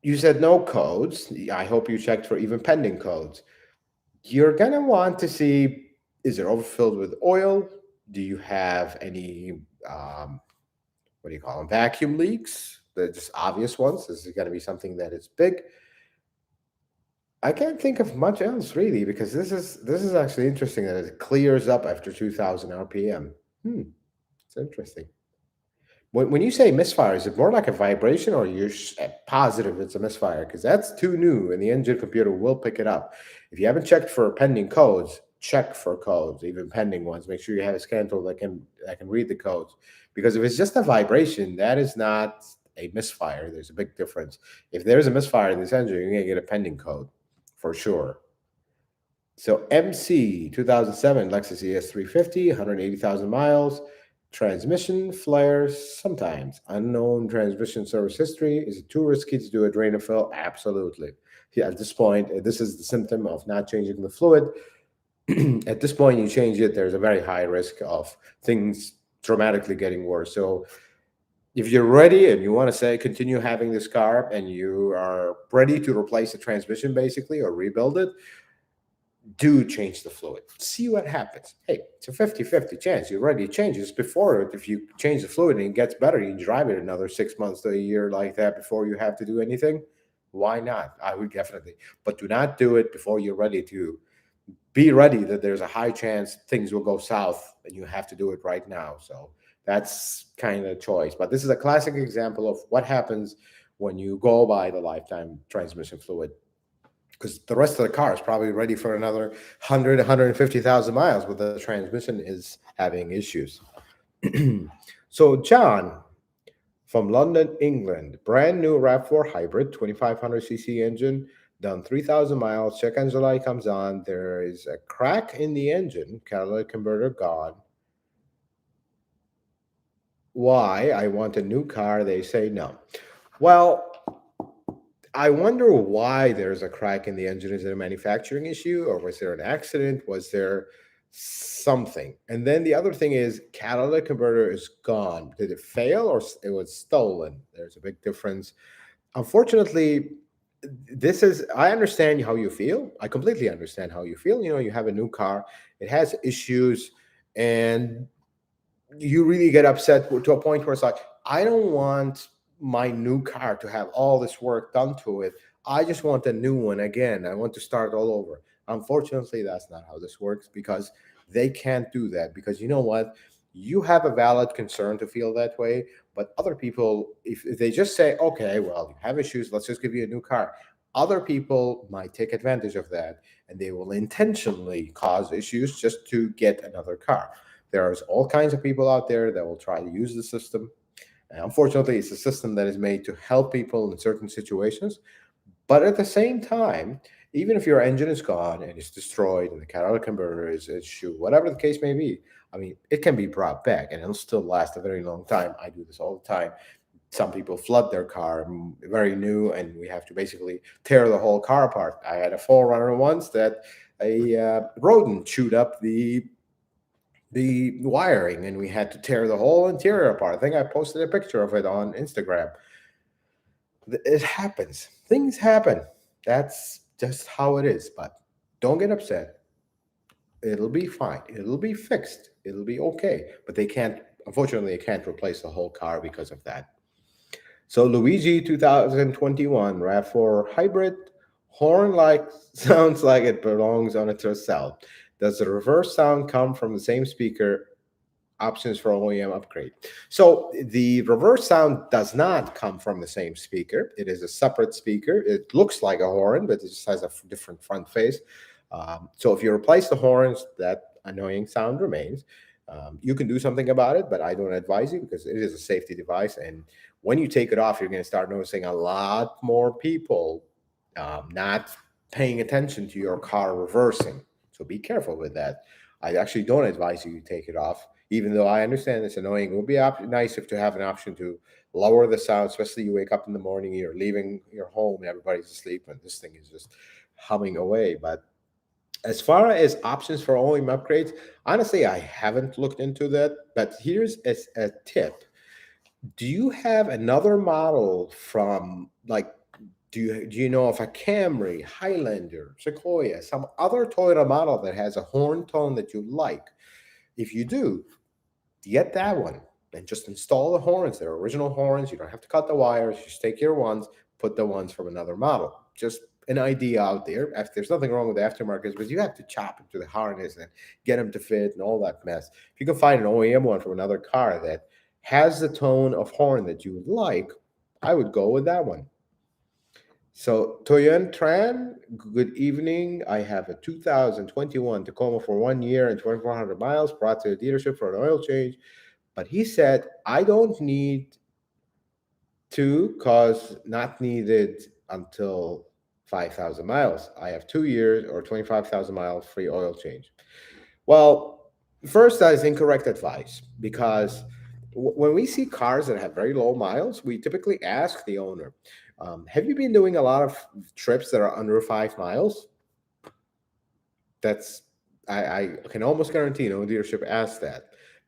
you said no codes. I hope you checked for even pending codes. You're going to want to see, is it overfilled with oil? Do you have any what do you call them? Vacuum leaks. They're just obvious ones. This is going to be something that is big. I can't think of much else really, because this is actually interesting that it clears up after 2000 RPM. It's interesting. When you say misfire, is it more like a vibration, or you're positive it's a misfire? Because that's too new, and the engine computer will pick it up. If you haven't checked for pending codes, check for codes, even pending ones. Make sure you have a scan tool that can read the codes. Because if it's just a vibration, that is not a misfire. There's a big difference. If there's a misfire in this engine, you're going to get a pending code. for sure. So MC 2007 Lexus ES350, 180,000 miles. Transmission flares sometimes. Unknown transmission service history. Is it too risky to do a drain and fill? Absolutely. Yeah, at this point, this is the symptom of not changing the fluid. At this point, you change it, there's a very high risk of things dramatically getting worse. So if you're ready and you want to say continue having this car and you are ready to replace the transmission basically or rebuild it, do change the fluid. See what happens. Hey, it's a 50-50 chance. You already changed this before it. If you change the fluid and it gets better, you can drive it another 6 months to a year like that before you have to do anything. Why not? I would definitely. But do not do it before you're ready to be ready that there's a high chance things will go south and you have to do it right now. So that's kind of a choice. But this is a classic example of what happens when you go by the lifetime transmission fluid, because the rest of the car is probably ready for another 100, 150,000 miles, but the transmission is having issues. So John from London, England, brand new RAV4 hybrid, 2500cc engine, done 3,000 miles. Check engine light comes on. There is a crack in the engine, catalytic converter gone. Why? I want a new car. They say no. Well, I wonder why there's a crack in the engine. Is it a manufacturing issue, or was there an accident? Was there something? And then the other thing is catalytic converter is gone. Did it fail or it was stolen? There's a big difference. Unfortunately, I understand how you feel. I completely understand how you feel. You have a new car, it has issues, and you really get upset to a point where it's like, I don't want my new car to have all this work done to it. I just want a new one again. I want to start all over. Unfortunately, that's not how this works, because they can't do that. Because you know what? You have a valid concern to feel that way, but other people, if they just say, okay, well, you have issues, let's just give you a new car. Other people might take advantage of that, and they will intentionally cause issues just to get another car. There's all kinds of people out there that will try to use the system. And unfortunately, it's a system that is made to help people in certain situations. But at the same time, even if your engine is gone and it's destroyed and the catalytic converter is issue, whatever the case may be, I mean, it can be brought back and it'll still last a very long time. I do this all the time. Some people flood their car very new, and we have to basically tear the whole car apart. I had a 4Runner once that a rodent chewed up the wiring, and we had to tear the whole interior apart. I think I posted a picture of it on Instagram. It happens. Things happen. That's just how it is. But don't get upset. It'll be fine. It'll be fixed. It'll be okay. But unfortunately, they can't replace the whole car because of that. So Luigi 2021 RAV4 hybrid, horn sounds like it belongs on a Tercel. Does the reverse sound come from the same speaker? Options for OEM upgrade. So the reverse sound does not come from the same speaker. It is a separate speaker. It looks like a horn, but it just has a different front face. So if you replace the horns, that annoying sound remains. You can do something about it, but I don't advise you, because it is a safety device. And when you take it off, you're going to start noticing a lot more people not paying attention to your car reversing. So be careful with that. I actually don't advise you to take it off, even though I understand it's annoying. It would be nice if to have an option to lower the sound, especially you wake up in the morning, you're leaving your home, and everybody's asleep, and this thing is just humming away. But as far as options for OEM upgrades, honestly, I haven't looked into that. But here's a tip. Do you have another model from, like, do you know of a Camry, Highlander, Sequoia, some other Toyota model that has a horn tone that you like? If you do, get that one and just install the horns. They're original horns. You don't have to cut the wires. Just take your ones, put the ones from another model. Just an idea out there. There's nothing wrong with the aftermarket, but you have to chop into the harness and get them to fit and all that mess. If you can find an OEM one from another car that has the tone of horn that you would like, I would go with that one. So Toyon Tran, good evening. I have a 2021 Tacoma for 1 year and 2,400 miles, brought to the dealership for an oil change. But he said, I don't need to, cause not needed until 5,000 miles. I have 2 years or 25,000 miles free oil change. Well, first, that is incorrect advice because when we see cars that have very low miles, we typically ask the owner, have you been doing a lot of trips that are under 5 miles? That's I can almost guarantee no dealership asks that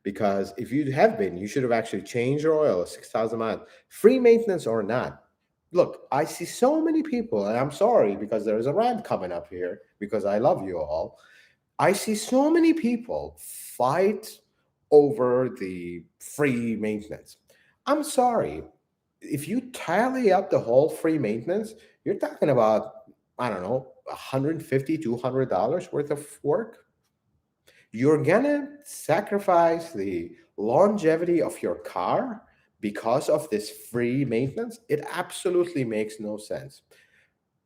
because if you have been, you should have actually changed your oil at 6,000 miles, free maintenance or not. Look, I see so many people, and I'm sorry because there's a rant coming up here because I love you all. I see so many people fight over the free maintenance. I'm sorry. If you tally up the whole free maintenance, you're talking about, I don't know, 150, $200 worth of work. You're gonna sacrifice the longevity of your car because of this free maintenance. It absolutely makes no sense.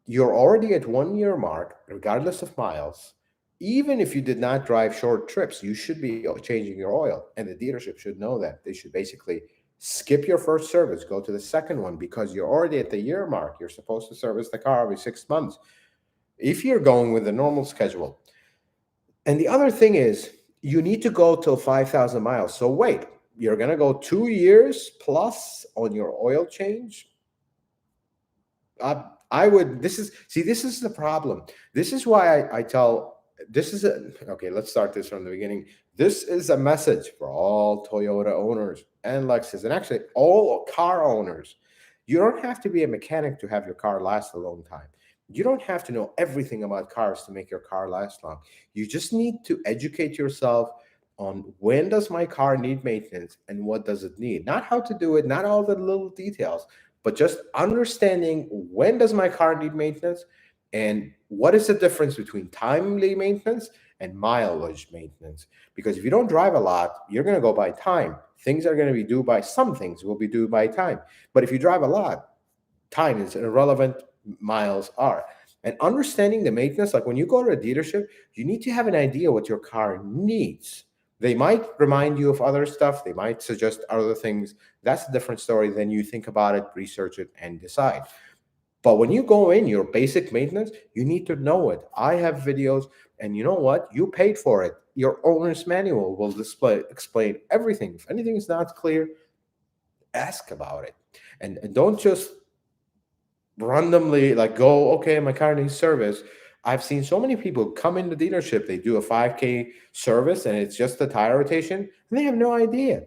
You're already at 1 year mark, regardless of miles. Even if you did not drive short trips, you should be changing your oil. And the dealership should know that. They should basically skip your first service, go to the second one because you're already at the year mark. You're supposed to service the car every 6 months if you're going with a normal schedule. And the other thing is, you need to go till 5,000 miles. So wait, you're going to go 2 years plus on your oil change? I would, this is the problem. This is why I tell, okay, let's start this from the beginning. This is a message for all Toyota owners and Lexus, and actually all car owners. You don't have to be a mechanic to have your car last a long time. You don't have to know everything about cars to make your car last long. You just need to educate yourself on when does my car need maintenance and what does it need. Not how to do it, not all the little details, but just understanding when does my car need maintenance and what is the difference between timely maintenance and mileage maintenance. Because if you don't drive a lot, you're going to go by time. Things are going to be due by, some things will be due by time. But if you drive a lot, time is irrelevant, miles are. And understanding the maintenance, like when you go to a dealership, you need to have an idea what your car needs. They might remind you of other stuff, they might suggest other things. That's a different story. Then you think about it, research it, and decide. But when you go in your basic maintenance, you need to know it. I have videos, and you know what? You paid for it. Your owner's manual will explain everything. If anything is not clear, ask about it. And don't just randomly like go, okay, my car needs service. I've seen so many people come in the dealership, they do a 5K service and it's just a tire rotation, and they have no idea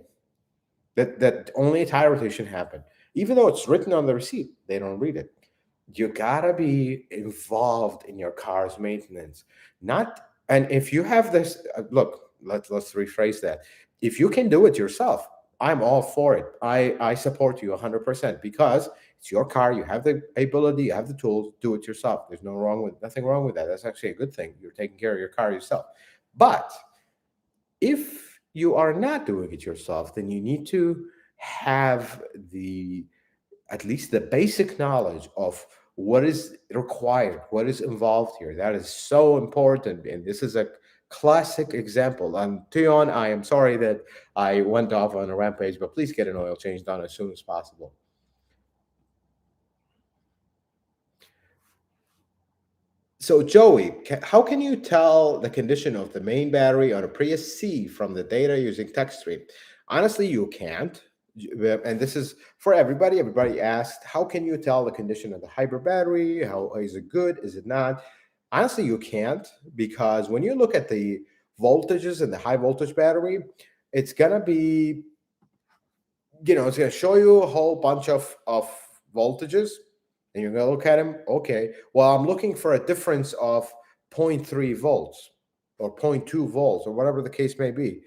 that only a tire rotation happened. Even though it's written on the receipt, they don't read it. You gotta be involved in your car's maintenance. Not, and if you have this, look, let's rephrase that. If you can do it yourself, I'm all for it. I support you 100% because it's your car. You have the ability, you have the tools, do it yourself. There's nothing wrong with that. That's actually a good thing. You're taking care of your car yourself. But if you are not doing it yourself, then you need to have the, at least the basic knowledge of what is required, what is involved here. That is so important. And this is a classic example. And Tion, I am sorry that I went off on a rampage, but please get an oil change done as soon as possible. So, Joey, how can you tell the condition of the main battery on a Prius C from the data using TechStream? Honestly, you can't. And this is for everybody. Everybody asked, how can you tell the condition of the hybrid battery? How is it good? Is it not? Honestly, you can't, because when you look at the voltages in the high voltage battery, it's gonna be, it's gonna show you a whole bunch of voltages, and you're going to look at them. Okay, well, I'm looking for a difference of 0.3 volts or 0.2 volts or whatever the case may be.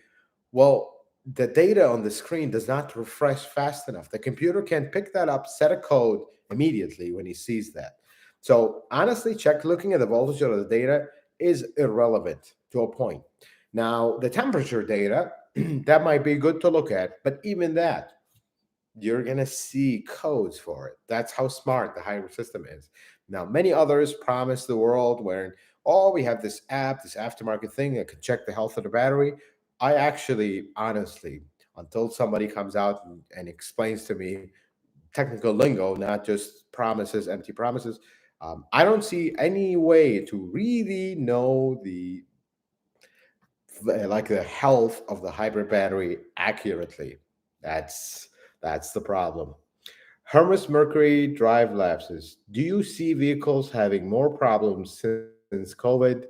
Well, the data on the screen does not refresh fast enough. The computer can pick that up, set a code immediately when he sees that. So honestly, looking at the voltage of the data is irrelevant to a point. Now, the temperature data, that might be good to look at, but even that, you're going to see codes for it. That's how smart the hybrid system is. Now, many others promise the world where, oh, we have this app, this aftermarket thing that can check the health of the battery. I actually, honestly, until somebody comes out and explains to me technical lingo, not just promises, empty promises, I don't see any way to really know like the health of the hybrid battery accurately. That's that's the problem. Hermes Mercury drive lapses. Do you see vehicles having more problems since COVID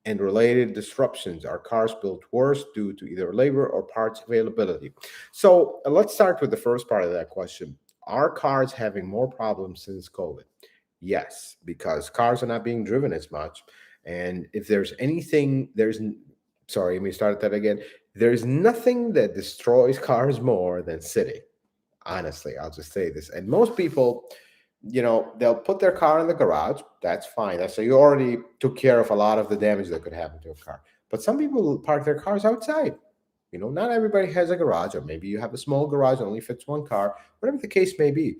and related disruptions? Are cars built worse due to either labor or parts availability? So let's start with the first part of that question. Are cars having more problems since COVID? Yes, because cars are not being driven as much. And if there's anything, sorry, let me start that again. There's nothing that destroys cars more than sitting. Honestly, I'll just say this. And most people, they'll put their car in the garage. That's fine. That's so you already took care of a lot of the damage that could happen to a car. But some people park their cars outside. Not everybody has a garage, or maybe you have a small garage that only fits one car, whatever the case may be.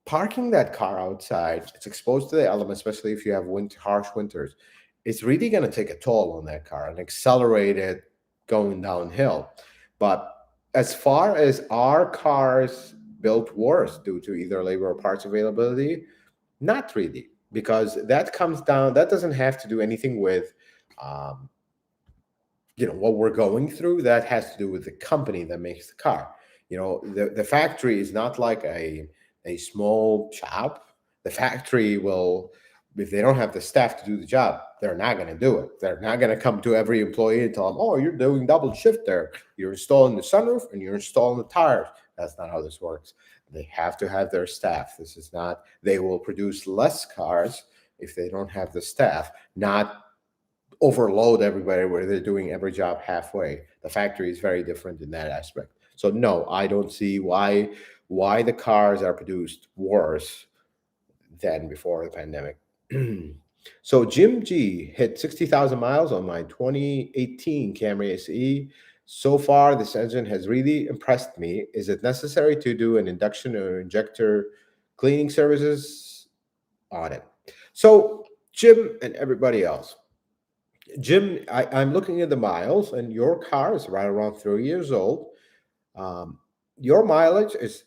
Parking that car outside, it's exposed to the elements, especially if you have harsh winters. It's really going to take a toll on that car and accelerate it going downhill. But as far as our cars built worse due to either labor or parts availability, not really, because that comes down, that doesn't have to do anything with um, what we're going through. That has to do with the company that makes the car. The factory is not like a small shop. The factory will, if they don't have the staff to do the job, they're not going to do it. They're not going to come to every employee and tell them, oh, you're doing double shift there, you're installing the sunroof and you're installing the tires. That's not how this works. They have to have their staff. This is not, they will produce less cars if they don't have the staff, not overload everybody where they're doing every job halfway. The factory is very different in that aspect. So no, I don't see why the cars are produced worse than before the pandemic. So Jim G hit 60,000 miles on my 2018 Camry SE. So far, this engine has really impressed me. Is it necessary to do an induction or injector cleaning services on it? So Jim and everybody else, Jim, I'm looking at the miles, and your car is right around 3 years old. Um, your mileage is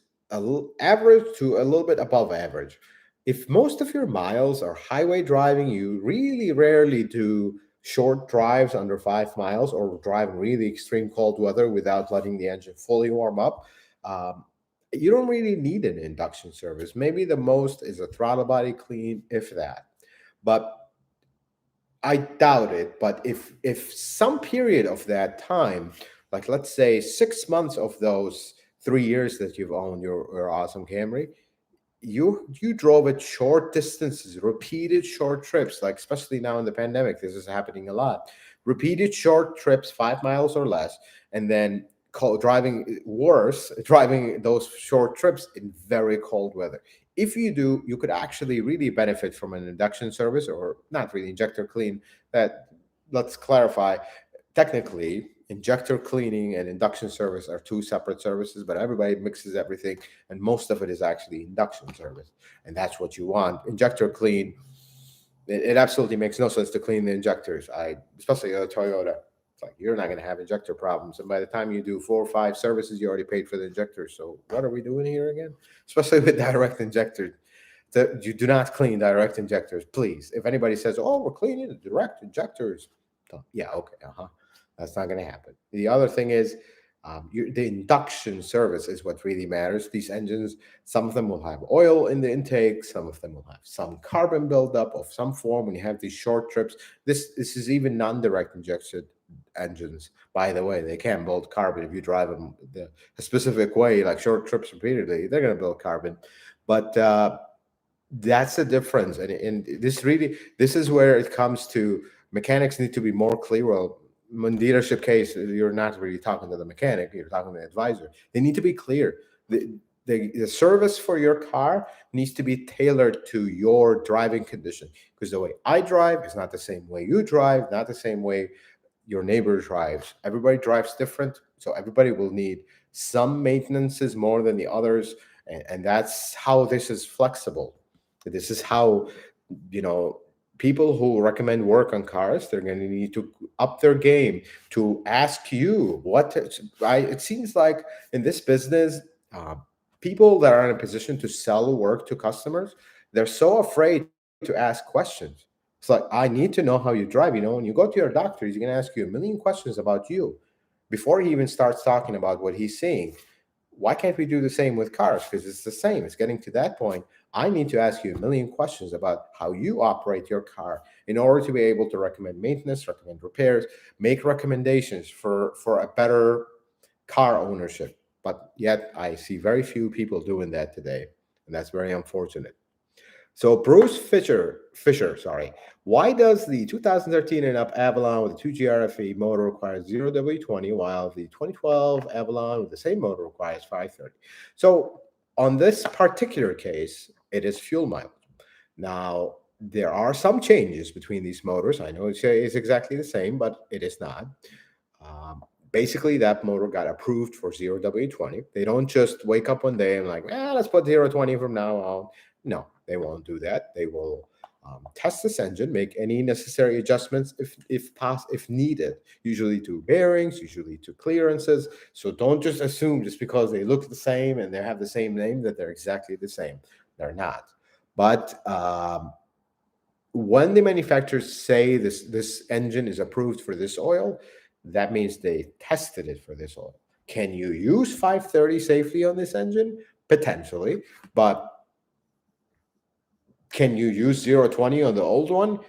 average to a little bit above average. If most of your miles are highway driving, you really rarely do short drives under 5 miles or drive in really extreme cold weather without letting the engine fully warm up. Um, you don't really need an induction service. Maybe the most is a throttle body clean, if that. But I doubt it, but if some period of that time, like let's say 6 months of those 3 years that you've owned your awesome Camry, you drove it short distances, repeated short trips, like especially now in the pandemic, this is happening a lot. Repeated short trips, 5 miles or less, and then driving worse, driving those short trips in very cold weather. If you do, you could actually really benefit from an induction service, or not really injector clean. That, let's clarify, technically injector cleaning and induction service are two separate services, but everybody mixes everything, and most of it is actually induction service, and that's what you want. Injector clean, it absolutely makes no sense to clean the injectors. Especially a Toyota, it's like you're not going to have injector problems, and by the time you do 4 or 5 services, you already paid for the injectors. So what are we doing here again? Especially with direct injectors, you do not clean direct injectors, please. If anybody says, "Oh, we're cleaning the direct injectors," yeah, okay, that's not going to happen. The other thing is, the induction service is what really matters. These engines, some of them will have oil in the intake, some of them will have some carbon buildup of some form when you have these short trips. This is even non-direct injection engines, by the way. They can build carbon if you drive them a specific way, like short trips repeatedly. They're going to build carbon, but that's the difference. And this is where it comes to mechanics need to be more clear. Well, in dealership case, you're not really talking to the mechanic, you're talking to the advisor. They need to be clear. The service for your car needs to be tailored to your driving condition, because the way I drive is not the same way you drive, not the same way your neighbor drives. Everybody drives different, so everybody will need some maintenances more than the others, and that's how this is flexible. This is how, you know, people who recommend work on cars, they're going to need to up their game to ask you it seems like in this business, uh, people that are in a position to sell work to customers, they're so afraid to ask questions. It's like, I need to know how you drive. When you go to your doctor, he's going to ask you a million questions about you before he even starts talking about what he's seeing. Why can't we do the same with cars? Because it's the same. It's getting to that point. I need to ask you a million questions about how you operate your car in order to be able to recommend maintenance, recommend repairs, make recommendations for a better car ownership. But yet I see very few people doing that today, and that's very unfortunate. So Bruce Fisher, sorry. Why does the 2013 and up Avalon with the 2GRFE motor require 0W20 while the 2012 Avalon with the same motor requires 530? So on this particular case, it is fuel mileage. Now, there are some changes between these motors. I know it's exactly the same, but it is not. Um, Basically, that motor got approved for 0W20. They don't just wake up one day and like, let's put 020 from now on. No, they won't do that. They will test this engine, make any necessary adjustments if needed, usually to bearings, usually to clearances. So don't just assume just because they look the same and they have the same name that they're exactly the same. They're not. But when the manufacturers say this engine is approved for this oil, that means they tested it for this oil. Can you use 530 safely on this engine? Potentially, but can you use 020 on the old one?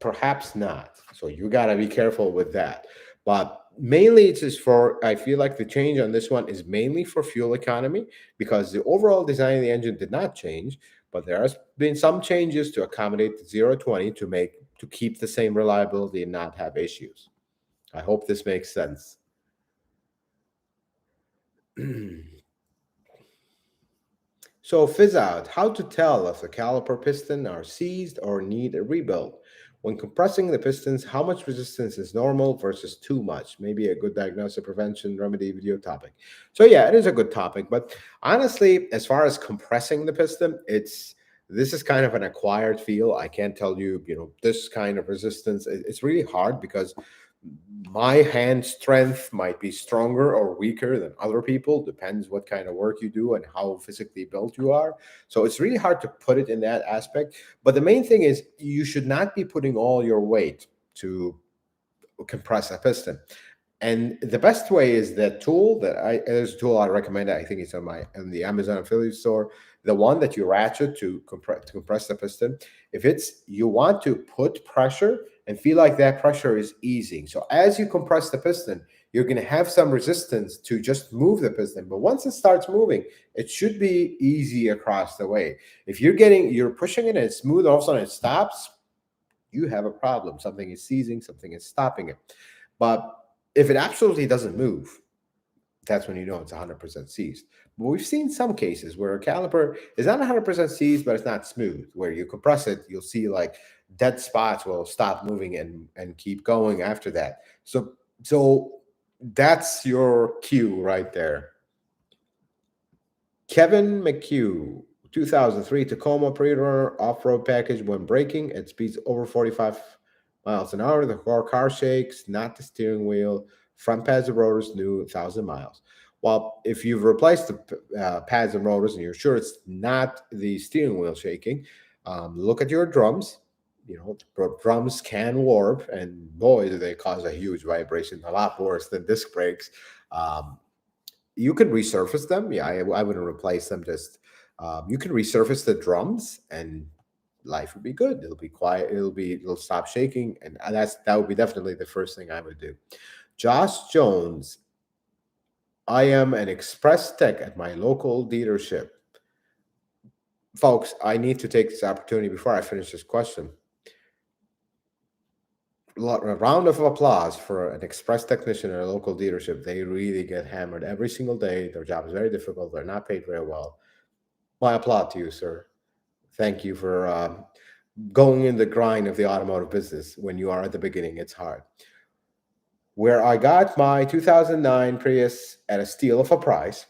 Perhaps not. So you got to be careful with that. But mainly it's just for, I feel like the change on this one is mainly for fuel economy because the overall design of the engine did not change, but there has been some changes to accommodate the 020 to keep the same reliability and not have issues. I hope this makes sense. So fizz out, how to tell if the caliper piston are seized or need a rebuild. When compressing the pistons, how much resistance is normal versus too much? Maybe a good diagnostic prevention remedy video topic. So yeah, it is a good topic, but honestly, as far as compressing the piston, this is kind of an acquired feel. I can't tell you, this kind of resistance. It's really hard because my hand strength might be stronger or weaker than other people, depends what kind of work you do and how physically built you are. So it's really hard to put it in that aspect, but the main thing is you should not be putting all your weight to compress a piston. And the best way is that tool there's a tool I recommend. I think it's on the Amazon affiliate store. The one that you ratchet to compress the piston. If you want to put pressure and feel like that pressure is easing. So as you compress the piston, you're going to have some resistance to just move the piston. But once it starts moving, it should be easy across the way. If you're pushing it and it's smooth, all of a sudden it stops, you have a problem. Something is seizing, something is stopping it. But if it absolutely doesn't move, that's when you know it's 100% seized. But we've seen some cases where a caliper is not 100% seized, but it's not smooth. Where you compress it, you'll see like dead spots will stop moving and keep going after that. So that's your cue right there. Kevin McHugh, 2003 Tacoma pre-runner off-road package. When braking at speeds over 45 miles an hour, the car shakes, not the steering wheel. Front pads and rotors new, 1,000 miles. Well, if you've replaced the pads and rotors and you're sure it's not the steering wheel shaking, look at your drums. Drums can warp, and boy, do they cause a huge vibration, a lot worse than disc brakes. You can resurface them. Yeah, I wouldn't replace them. Just you can resurface the drums, and life would be good. It'll be quiet. It'll stop shaking, and that would be definitely the first thing I would do. Josh Jones, I am an express tech at my local dealership. Folks, I need to take this opportunity before I finish this question. A round of applause for an express technician at a local dealership. They really get hammered every single day. Their job is very difficult. They're not paid very well. My applaud to you, sir. Thank you for going in the grind of the automotive business. When you are at the beginning, it's hard. Where I got my 2009 Prius at a steal of a price.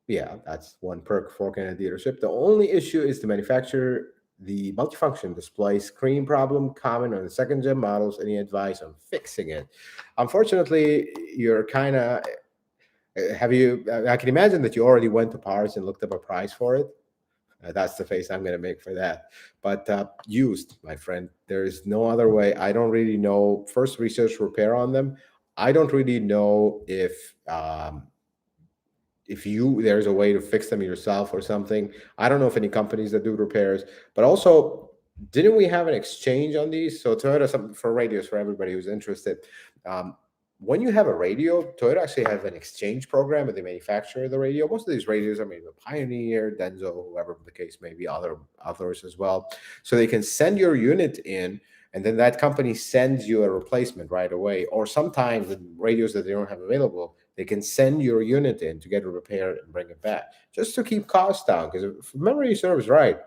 Yeah, that's one perk for working at a dealership. The only issue is the manufacturer, the multifunction display screen problem common on the second gen models. Any advice on fixing it? Unfortunately, you're kind of, I can imagine that you already went to Paris and looked up a price for it. That's the face I'm going to make for that. But used, my friend, there is no other way. I don't really know. First, research repair on them. I don't really know if you there's a way to fix them yourself or something. I don't know if any companies that do repairs, but also didn't we have an exchange on these? So Toyota, something for radios for everybody who's interested. Um, when you have a radio, Toyota actually have an exchange program and they manufacture the radio. Most of these radios are made by Pioneer, Denso, whoever the case may be, others as well. So they can send your unit in and then that company sends you a replacement right away. Or sometimes the radios that they don't have available, they can send your unit in to get it repaired and bring it back, just to keep costs down. Because if memory serves right,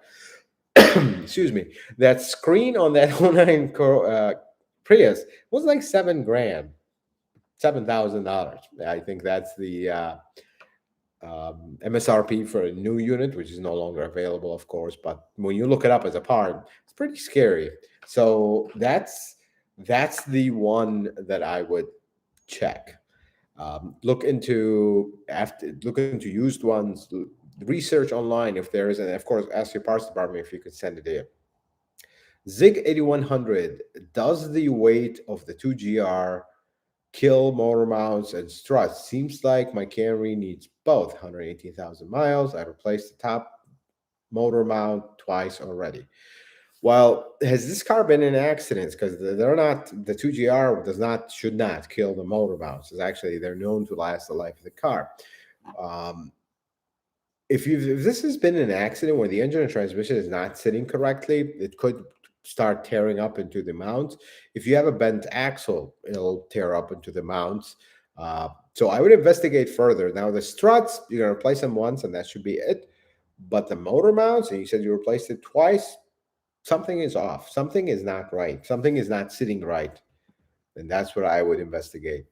excuse me, that screen on that '09 Prius was like 7 grand, $7,000. I think that's the MSRP for a new unit, which is no longer available, of course. But when you look it up as a part, it's pretty scary. So that's the one that I would check. Look into used ones. Research online if there is, and of course, ask your parts department if you could send it in. Zig 8100, does the weight of the 2GR kill motor mounts and struts? Seems like my Camry needs both. 118,000 miles. I replaced the top motor mount twice already. Well, has this car been in accidents? Because they're not, the 2GR should not kill the motor mounts. It's actually, they're known to last the life of the car. Um, if this has been an accident where the engine and transmission is not sitting correctly, it could start tearing up into the mounts. If you have a bent axle, it'll tear up into the mounts. So I would investigate further. Now the struts, you're gonna replace them once, and that should be it. But the motor mounts, and you said you replaced it twice, something is off. Something is not right. Something is not sitting right. And that's what I would investigate.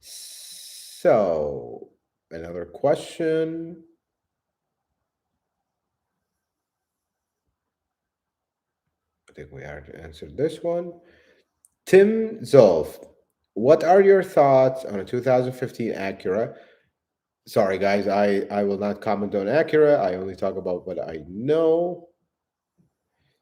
So, another question. I think we already answered this one. Tim Zolf, what are your thoughts on a 2015 Acura? Sorry, guys, I will not comment on Acura. I only talk about what I know.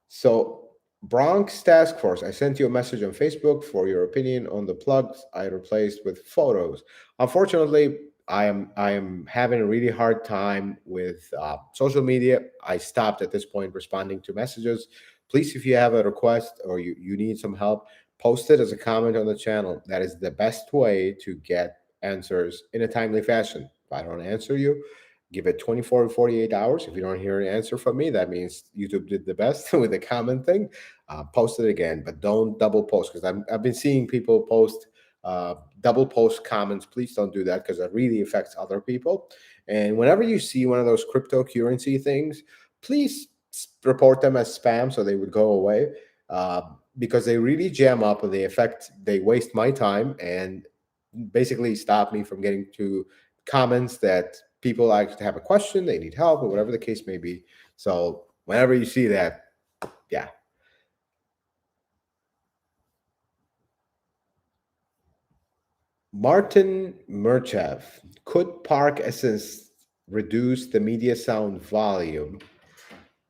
So, Bronx Task Force, I sent you a message on Facebook for your opinion on the plugs I replaced with photos. Unfortunately, I am having a really hard time with social media. I stopped at this point responding to messages. Please, if you have a request or you need some help, post it as a comment on the channel. That is the best way to get answers in a timely fashion. If I don't answer you, give it 24 to 48 hours. If you don't hear an answer from me, that means YouTube did the best with the comment thing. Post it again, but don't double post, because I've been seeing people post double post comments. Please don't do that, because it really affects other people. And whenever you see one of those cryptocurrency things, please report them as spam so they would go away, because they really jam up and they waste my time and basically stop me from getting to comments that people actually have a question, they need help, or whatever the case may be. So whenever you see that, yeah. Martin Merchev, could park assist reduce the media sound volume?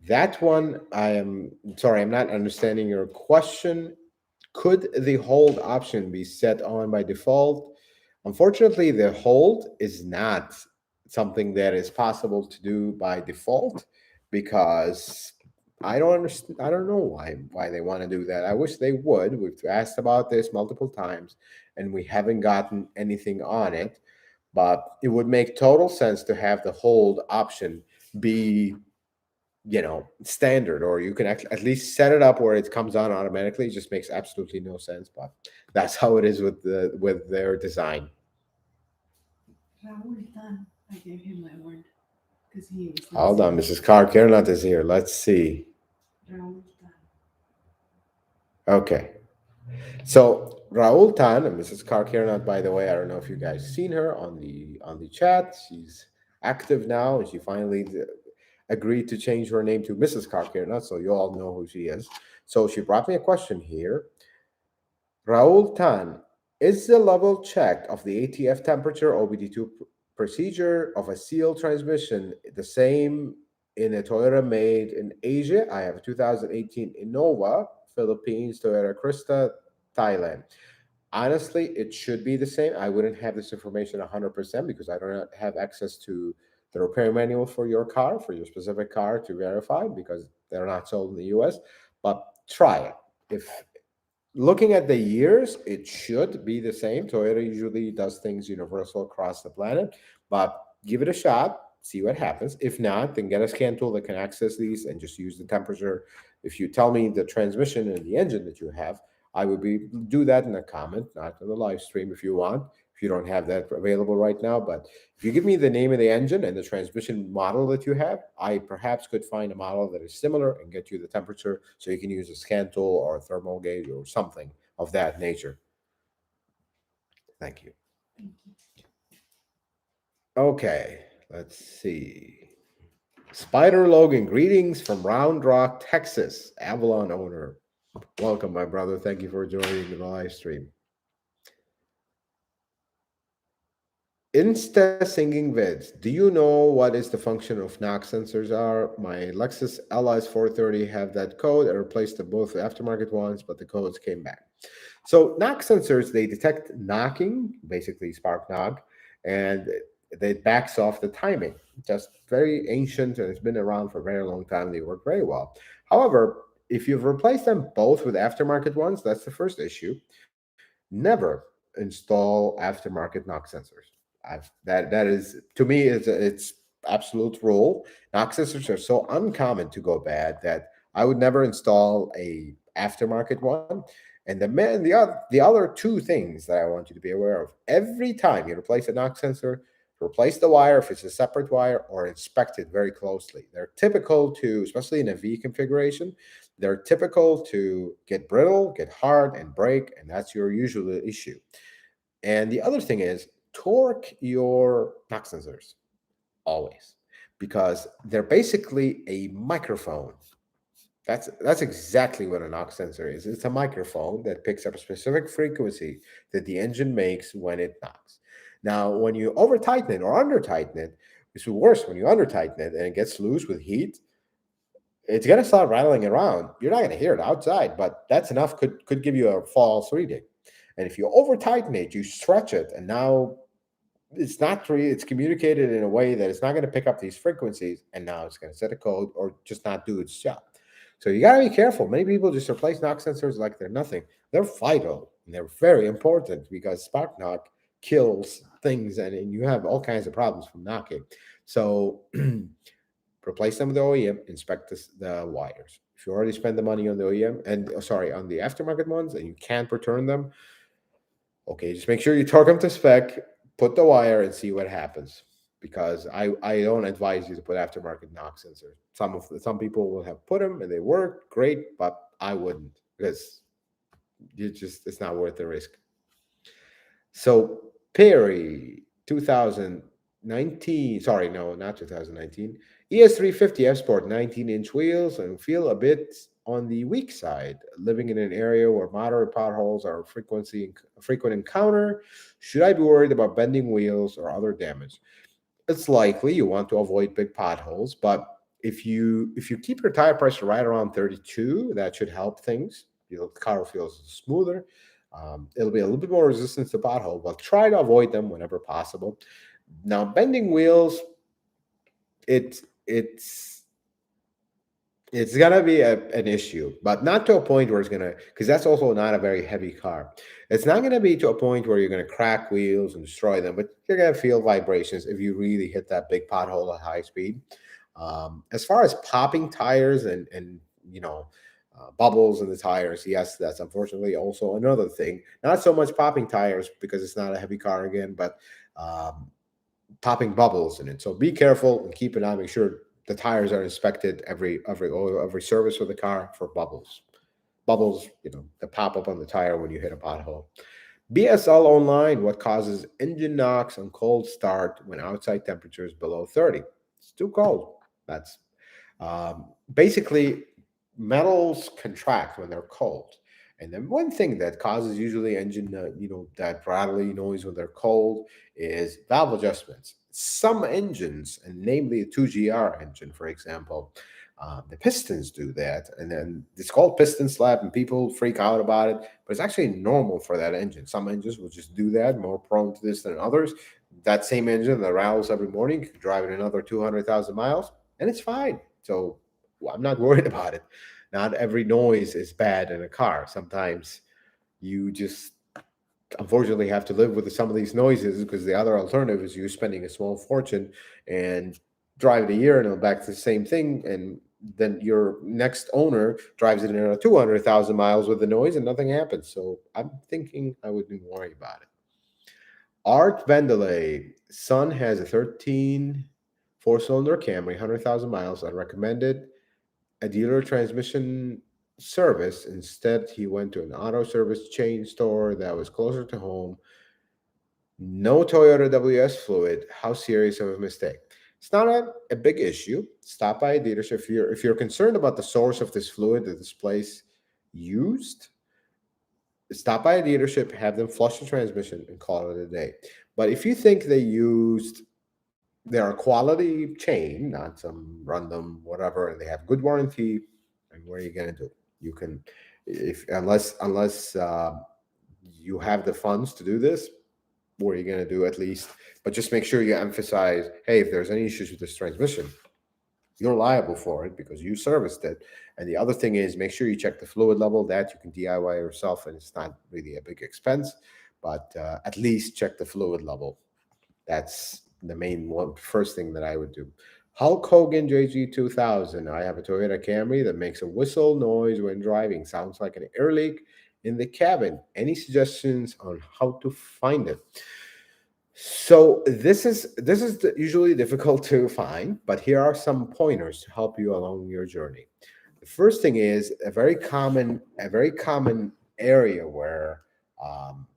That one, I am sorry, I'm not understanding your question. Could the hold option be set on by default? Unfortunately, the hold is not something that is possible to do by default, because I don't understand. I don't know why they want to do that. I wish they would. We've asked about this multiple times, and we haven't gotten anything on it. But it would make total sense to have the hold option be, standard, or you can at least set it up where it comes on automatically. It just makes absolutely no sense, but that's how it is with their design. Raul Tan, I gave him my word because he was Hold on, listening. Mrs. Carr Kernot is here. Let's see. Raul Tan. Okay. So Raul Tan and Mrs. Carr Kernot, by the way, I don't know if you guys seen her on the chat. She's active now, and she finally agreed to change her name to Mrs. Carr Kernot, so you all know who she is. So she brought me a question here. Raul Tan, is the level check of the ATF temperature OBD2 procedure of a seal transmission, the same in a Toyota made in Asia. I have a 2018 Innova, Philippines, Toyota Crista, Thailand. Honestly, it should be the same. I wouldn't have this information 100% because I don't have access to the repair manual for your car, for your specific car to verify because they're not sold in the US. But try it. If looking at the years, it should be the same. Toyota usually does things universal across the planet, but give it a shot, see what happens. If not, then get a scan tool that can access these and just use the temperature. If you tell me the transmission and the engine that you have, I would be do that in a comment, not in the live stream if you want. If you don't have that available right now, but if you give me the name of the engine and the transmission model that you have, I perhaps could find a model that is similar and get you the temperature so you can use a scan tool or a thermal gauge or something of that nature. Thank you. Thank you. Okay, let's see. Spider Logan, greetings from Round Rock, Texas. Avalon owner. Welcome, my brother. Thank you for joining the live stream. Insta singing vids. Do you know what is the function of knock sensors are? My Lexus LS430 have that code. I replaced the both aftermarket ones, but the codes came back. So knock sensors, they detect knocking, basically spark knock, and they backs off the timing. Just very ancient and it's been around for a very long time. They work very well. However, if you've replaced them both with aftermarket ones, that's the first issue. Never install aftermarket knock sensors. That is to me it's absolute rule. Knock sensors are so uncommon to go bad that I would never install a aftermarket one. And the other two things that I want you to be aware of: every time you replace a knock sensor, replace the wire if it's a separate wire, or inspect it very closely. They're typical to, especially in a V configuration, they're typical to get brittle, get hard, and break, and that's your usual issue. And the other thing is torque your knock sensors always because they're basically a microphone. That's exactly what a knock sensor is. It's a microphone that picks up a specific frequency that the engine makes when it knocks. Now, when you over tighten it or under tighten it, it's worse when you under tighten it and it gets loose with heat. It's gonna start rattling around. You're not gonna hear it outside, but that's enough. Could give you a false reading. And if you over tighten it, you stretch it, and now it's not really, it's communicated in a way that it's not going to pick up these frequencies, and now it's going to set a code or just not do its job. So you got to be careful. Many people just replace knock sensors like they're nothing. They're vital and they're very important because spark knock kills things, and you have all kinds of problems from knocking. So replace them with the OEM, inspect the wires. If you already spend the money on the OEM and sorry, on the aftermarket ones, and you can't return them, okay, just make sure you torque them to spec, put the wire, and see what happens. Because I don't advise you to put aftermarket knock sensors. Some people will have put them and they work great, but I wouldn't because it's not worth the risk. So Perry 2019, sorry, no, not 2019. ES350 F Sport 19-inch wheels and feel a bit on the weak side. Living in an area where moderate potholes are frequent encounter, should I be worried about bending wheels or other damage? It's likely you want to avoid big potholes, but if you keep your tire pressure right around 32, that should help things. The car feels smoother. It'll be a little bit more resistant to pothole, but try to avoid them whenever possible. Now, bending wheels, it it's it's gonna be an issue, but not to a point where it's gonna, because that's also not a very heavy car. It's not gonna be to a point where you're gonna crack wheels and destroy them, but you're gonna feel vibrations if you really hit that big pothole at high speed. As far as popping tires and bubbles in the tires, yes, that's unfortunately also another thing. Not so much popping tires because it's not a heavy car again, but um, popping bubbles in it. So be careful and keep an eye. Make sure the tires are inspected every oil, every service of the car for bubbles. Bubbles, that pop up on the tire when you hit a pothole. BSL online: what causes engine knocks on cold start when outside temperature is below 30? It's too cold. That's basically metals contract when they're cold. And then one thing that causes usually engine, that rattly noise when they're cold is valve adjustments. some engines, and namely the 2GR engine, for example, the pistons do that. And then it's called piston slap, and people freak out about it, but it's actually normal for that engine. Some engines will just do that, more prone to this than others. That same engine that rattles every morning, you can drive it another 200,000 miles, and it's fine. So well, I'm not worried about it. Not every noise is bad in a car. Sometimes you just unfortunately have to live with some of these noises, because the other alternative is you spending a small fortune and drive it a year and it'll back to the same thing, and then your next owner drives it another 200,000 miles with the noise and nothing happens. So I'm thinking I wouldn't worry about it. Art Vandelay, son has a 13 four-cylinder Camry, 100,000 miles. I recommended a dealer transmission service. Instead, he went to an auto service chain store that was closer to home. No Toyota WS fluid. How serious of a mistake? It's not a big issue. Stop by a dealership. If you're concerned about the source of this fluid that this place used, stop by a dealership, have them flush the transmission, and call it a day. But if you think they used their quality chain, not some random whatever, and they have good warranty, and what are you gonna do? You can, if unless you have the funds to do this, what are you gonna do at least? But just make sure you emphasize, hey, if there's any issues with this transmission, you're liable for it because you serviced it. And the other thing is, make sure you check the fluid level. That you can DIY yourself, and it's not really a big expense. But at least check the fluid level. That's the main one, first thing that I would do. Hulk Hogan JG2000. I have a Toyota Camry that makes a whistle noise when driving. Sounds like an air leak in the cabin. Any suggestions on how to find it? So this is usually difficult to find, but here are some pointers to help you along your journey. The first thing is a very common area where um,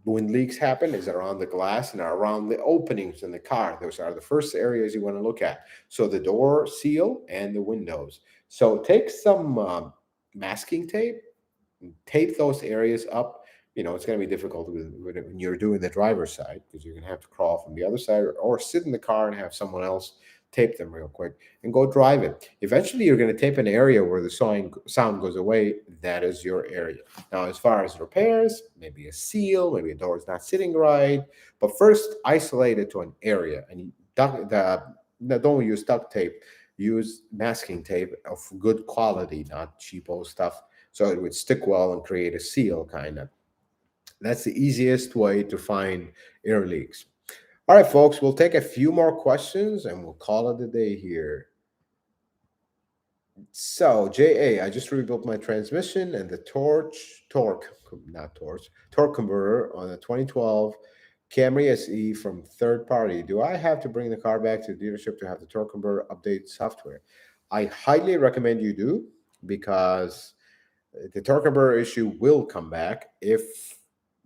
when leaks happen is around the glass and around the openings in the car. Those are the first areas you want to look at. So the door seal and the windows. So take some masking tape, tape those areas up. It's going to be difficult when you're doing the driver's side, because you're going to have to crawl from the other side, or sit in the car and have someone else tape them real quick and go drive it. Eventually, you're going to tape an area where the sound goes away. That is your area. Now, as far as repairs, maybe a seal, maybe a door is not sitting right, but first isolate it to an area. And don't use duct tape. Use masking tape of good quality, not cheapo stuff, so it would stick well and create a seal, kind of. That's the easiest way to find air leaks. All right, folks, we'll take a few more questions and we'll call it a day here. So, JA, I just rebuilt my transmission and the torque converter on a 2012 Camry SE from third party. Do I have to bring the car back to the dealership to have the torque converter update software? I highly recommend you do, because the torque converter issue will come back if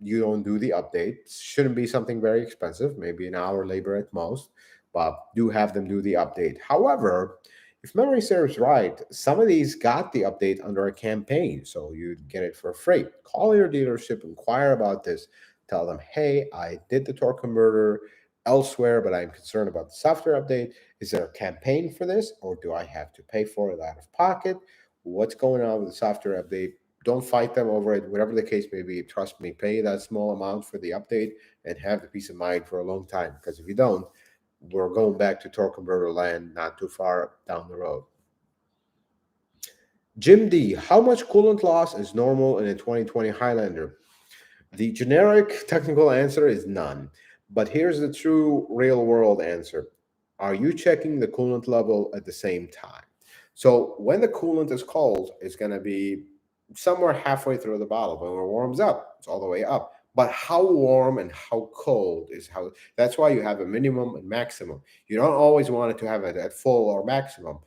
you don't do the update. Shouldn't be something very expensive, maybe an hour labor at most, but do have them do the update. However, if memory serves right, some of these got the update under a campaign, so you'd get it for free. Call your dealership, inquire about this, tell them, hey, I did the torque converter elsewhere, but I'm concerned about the software update. Is there a campaign for this, or do I have to pay for it out of pocket? What's going on with the software update? Don't fight them over it, whatever the case may be. Trust me, pay that small amount for the update and have the peace of mind for a long time. Because if you don't, we're going back to torque converter land not too far down the road. Jim D, how much coolant loss is normal in a 2020 Highlander? The generic technical answer is none. But here's the true real world answer. Are you checking the coolant level at the same time? So when the coolant is cold, it's going to be somewhere halfway through the bottle. But when it warms up, it's all the way up. But how warm and how cold is how. That's why you have a minimum and maximum. You don't always want it to have it at full or maximum.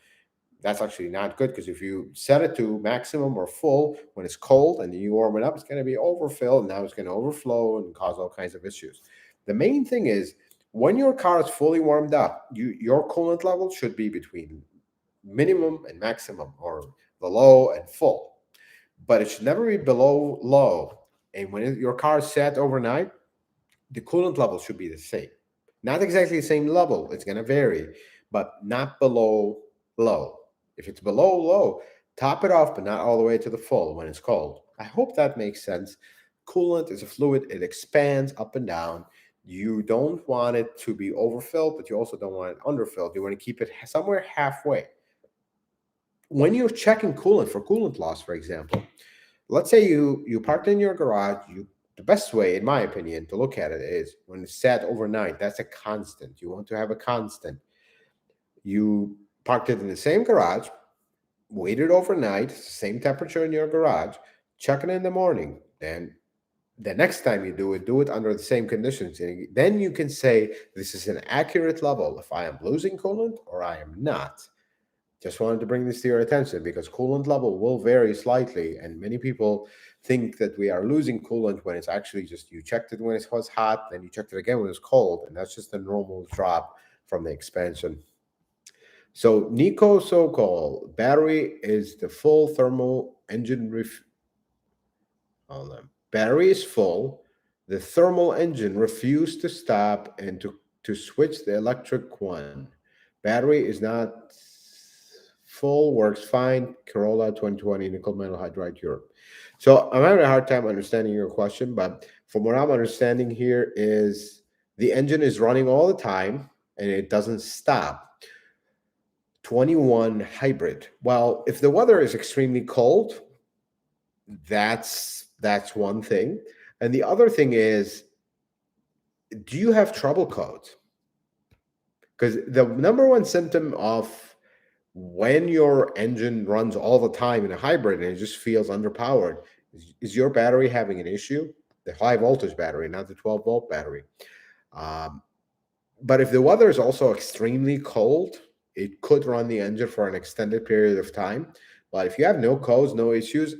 That's actually not good, because if you set it to maximum or full when it's cold and you warm it up, it's going to be overfilled, and now it's going to overflow and cause all kinds of issues. The main thing is, when your car is fully warmed up, your coolant level should be between minimum and maximum, or the low and full, but it should never be below low. And when your car is set overnight, the coolant level should be the same. Not exactly the same level. It's going to vary, but not below low. If it's below low, top it off, but not all the way to the full when it's cold. I hope that makes sense. Coolant is a fluid, it expands up and down. You don't want it to be overfilled, but you also don't want it underfilled. You want to keep it somewhere halfway. When you're checking coolant for coolant loss, for example, let's say you parked in your garage. The best way, in my opinion, to look at it is when it's sat overnight. That's a constant. You want to have a constant. You parked it in the same garage, waited overnight, same temperature in your garage, check it in the morning. Then the next time you do it under the same conditions. And then you can say this is an accurate level if I am losing coolant or I am not. Just wanted to bring this to your attention because coolant level will vary slightly, and many people think that we are losing coolant when it's actually just you checked it when it was hot, then you checked it again when it's cold, and that's just a normal drop from the expansion. So Nico Sokol, battery is the full thermal engine hold on. Battery is full. The thermal engine refused to stop and to switch the electric one. Battery is not full, works fine. Corolla 2020 nickel metal hydride Europe. So I'm having a hard time understanding your question, but from what I'm understanding here is the engine is running all the time and it doesn't stop. 21 hybrid. Well, if the weather is extremely cold, that's one thing. And the other thing is, do you have trouble codes? Because the number one symptom of when your engine runs all the time in a hybrid and it just feels underpowered is your battery having an issue? The high voltage battery, not the 12-volt battery. Um, but if the weather is also extremely cold, it could run the engine for an extended period of time. But if you have no codes, no issues,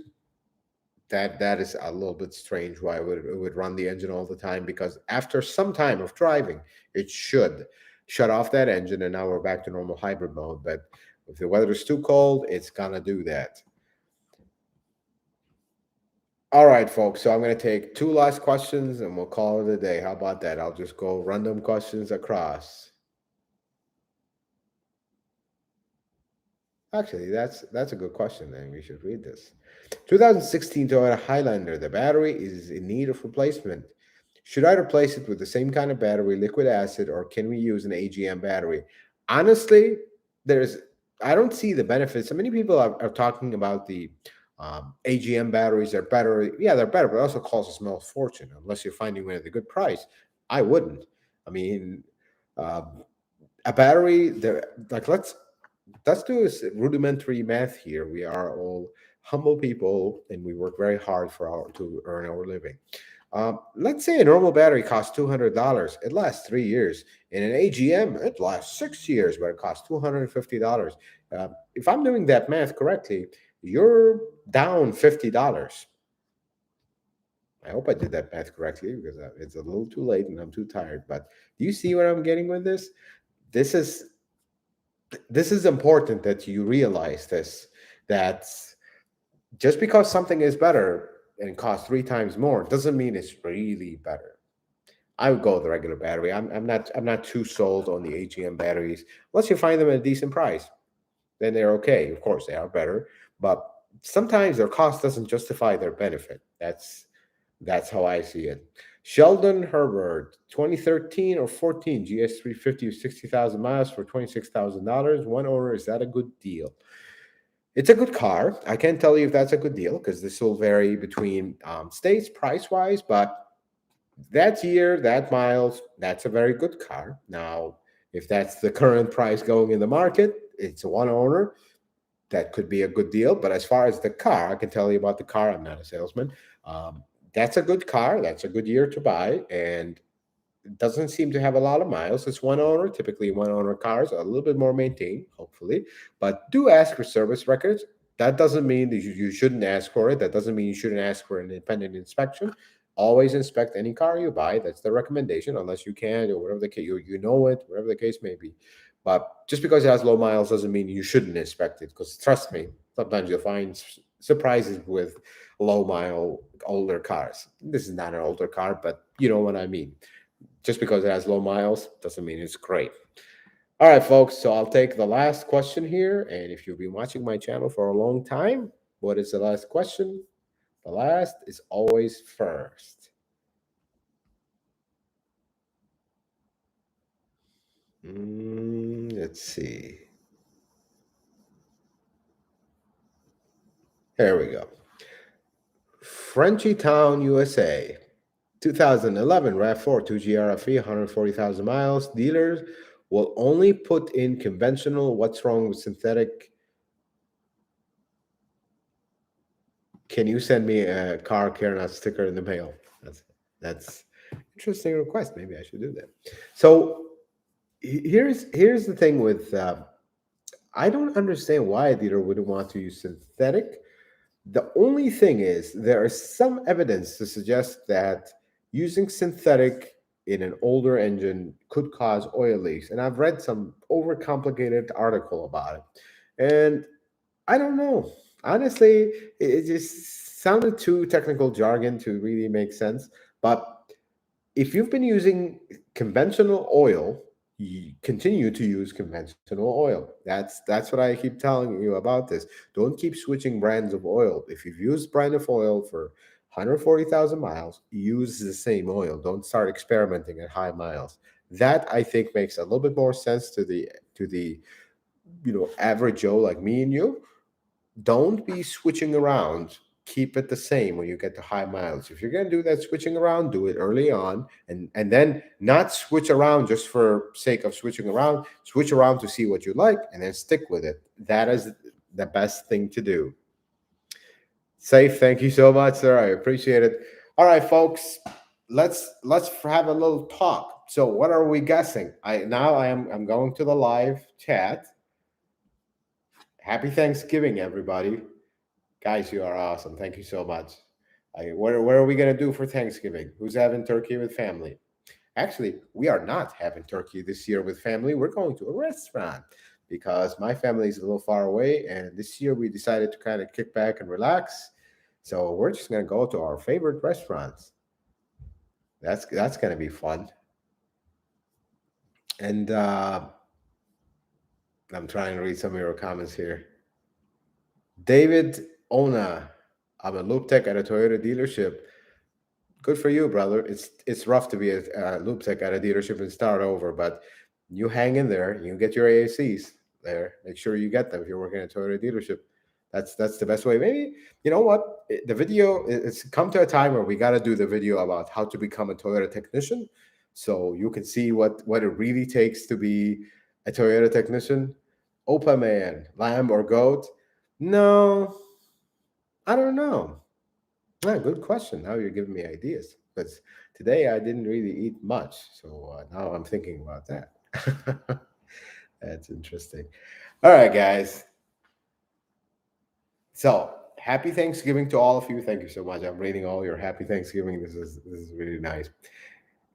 that is a little bit strange why it would run the engine all the time, because after some time of driving it should shut off that engine and now we're back to normal hybrid mode. But if the weather is too cold, it's gonna do that. All right, folks, so I'm going to take two last questions and we'll call it a day. How about that? I'll just go random questions across. Actually, that's a good question, and we should read this. 2016 Toyota Highlander. The battery is in need of replacement. Should I replace it with the same kind of battery, liquid acid, or can we use an AGM battery? Honestly, there's I don't see the benefits. So many people are talking about the AGM batteries are better. Yeah, they're better, but it also costs a small fortune unless you're finding one at a good price. I wouldn't. I mean, um, a battery. Like let's do this rudimentary math here. We are all humble people, and we work very hard to earn our living. Let's say a normal battery costs $200. It lasts 3 years. In an AGM, it lasts 6 years, but it costs $250. If I'm doing that math correctly, you're down $50. I hope I did that math correctly because it's a little too late and I'm too tired. But do you see what I'm getting with this? This is this is important that you realize this, that just because something is better and costs 3 times more doesn't mean it's really better. I would go with the regular battery. I'm not too sold on the AGM batteries unless you find them at a decent price. Then they're okay. Of course, they are better, but sometimes their cost doesn't justify their benefit. That's how I see it. Sheldon Herbert, 2013 or 14 GS350 with 60,000 miles for $26,000. One owner, is that a good deal? It's a good car. I can't tell you if that's a good deal because this will vary between states price wise, but that year, that miles, that's a very good car. Now, if that's the current price going in the market, it's a one owner. That could be a good deal. But as far as the car, I can tell you about the car. I'm not a salesman. That's a good car. That's a good year to buy. And it doesn't seem to have a lot of miles. It's one owner. Typically, one owner cars are a little bit more maintained, hopefully. But do ask for service records. That doesn't mean that you shouldn't ask for it. That doesn't mean you shouldn't ask for an independent inspection. Always inspect any car you buy. That's the recommendation, unless you can or whatever the case, you know it, whatever the case may be. But just because it has low miles doesn't mean you shouldn't inspect it. Because trust me, sometimes you'll find surprises with low mile older cars. This is not an older car, but you know what I mean. Just because it has low miles doesn't mean it's great. All right, folks. So I'll take the last question here. And if you've been watching my channel for a long time, what is the last question? The last is always first. Let's see. Here we go. Frenchy Town, USA. 2011 RAV4 2GRFE, 140,000 miles. Dealers will only put in conventional. What's wrong with synthetic? Can you send me a car care not sticker in the mail? That's interesting request. Maybe I should do that. So here's the thing with I don't understand why a dealer wouldn't want to use synthetic. The only thing is there is some evidence to suggest that using synthetic in an older engine could cause oil leaks, and I've read some overcomplicated article about it, and I don't know. Honestly, it just sounded too technical jargon to really make sense. But if you've been using conventional oil, you continue to use conventional oil. That's what I keep telling you about this. Don't keep switching brands of oil. If you've used brand of oil for 140,000 miles, use the same oil. Don't start experimenting at high miles. That I think makes a little bit more sense to the average Joe like me and you. Don't be switching around. Keep it the same when you get to high miles. If you're going to do that switching around, do it early on, and then not switch around just for sake of switching around. Switch around to see what you like and then stick with it. That is the best thing to do. Safe, thank you so much, sir. I appreciate it. All right, folks, let's have a little talk. So what are we guessing? I'm going to the live chat. Happy Thanksgiving, everybody. Guys, you are awesome. Thank you so much. What are we going to do for Thanksgiving? Who's having turkey with family? Actually, we are not having turkey this year with family. We're going to a restaurant because my family is a little far away. And this year we decided to kind of kick back and relax. So we're just going to go to our favorite restaurants. That's going to be fun. And I'm trying to read some of your comments here. David Ona, I'm a loop tech at a Toyota dealership. Good for you, brother. It's rough to be a loop tech at a dealership and start over, but you hang in there. You get your AACs there. Make sure you get them if you're working at a Toyota dealership. That's the best way. Maybe you know what the video. It's come to a time where we got to do the video about how to become a Toyota technician, so you can see what it really takes to be a Toyota technician. Opa man, lamb or goat? No, I don't know. Good question. Now you're giving me ideas. Because today I didn't really eat much. So now I'm thinking about that. That's interesting. All right, guys. So happy Thanksgiving to all of you. Thank you so much. I'm reading all your happy Thanksgiving. This is really nice.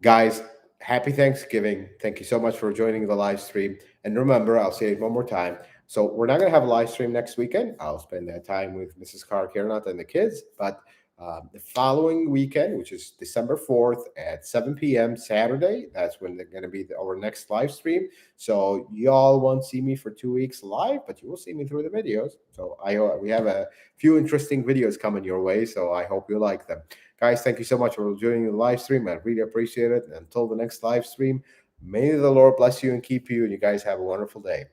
Guys, happy Thanksgiving. Thank you so much for joining the live stream. And remember, I'll say it one more time. So we're not going to have a live stream next weekend. I'll spend that time with Mrs. Carr Carnot and the kids. But the following weekend, which is December 4th at 7 p.m. Saturday, that's when they're going to be our next live stream. So y'all won't see me for 2 weeks live, but you will see me through the videos. So we have a few interesting videos coming your way. So I hope you like them. Guys, thank you so much for joining the live stream. I really appreciate it. And until the next live stream, may the Lord bless you and keep you. And you guys have a wonderful day.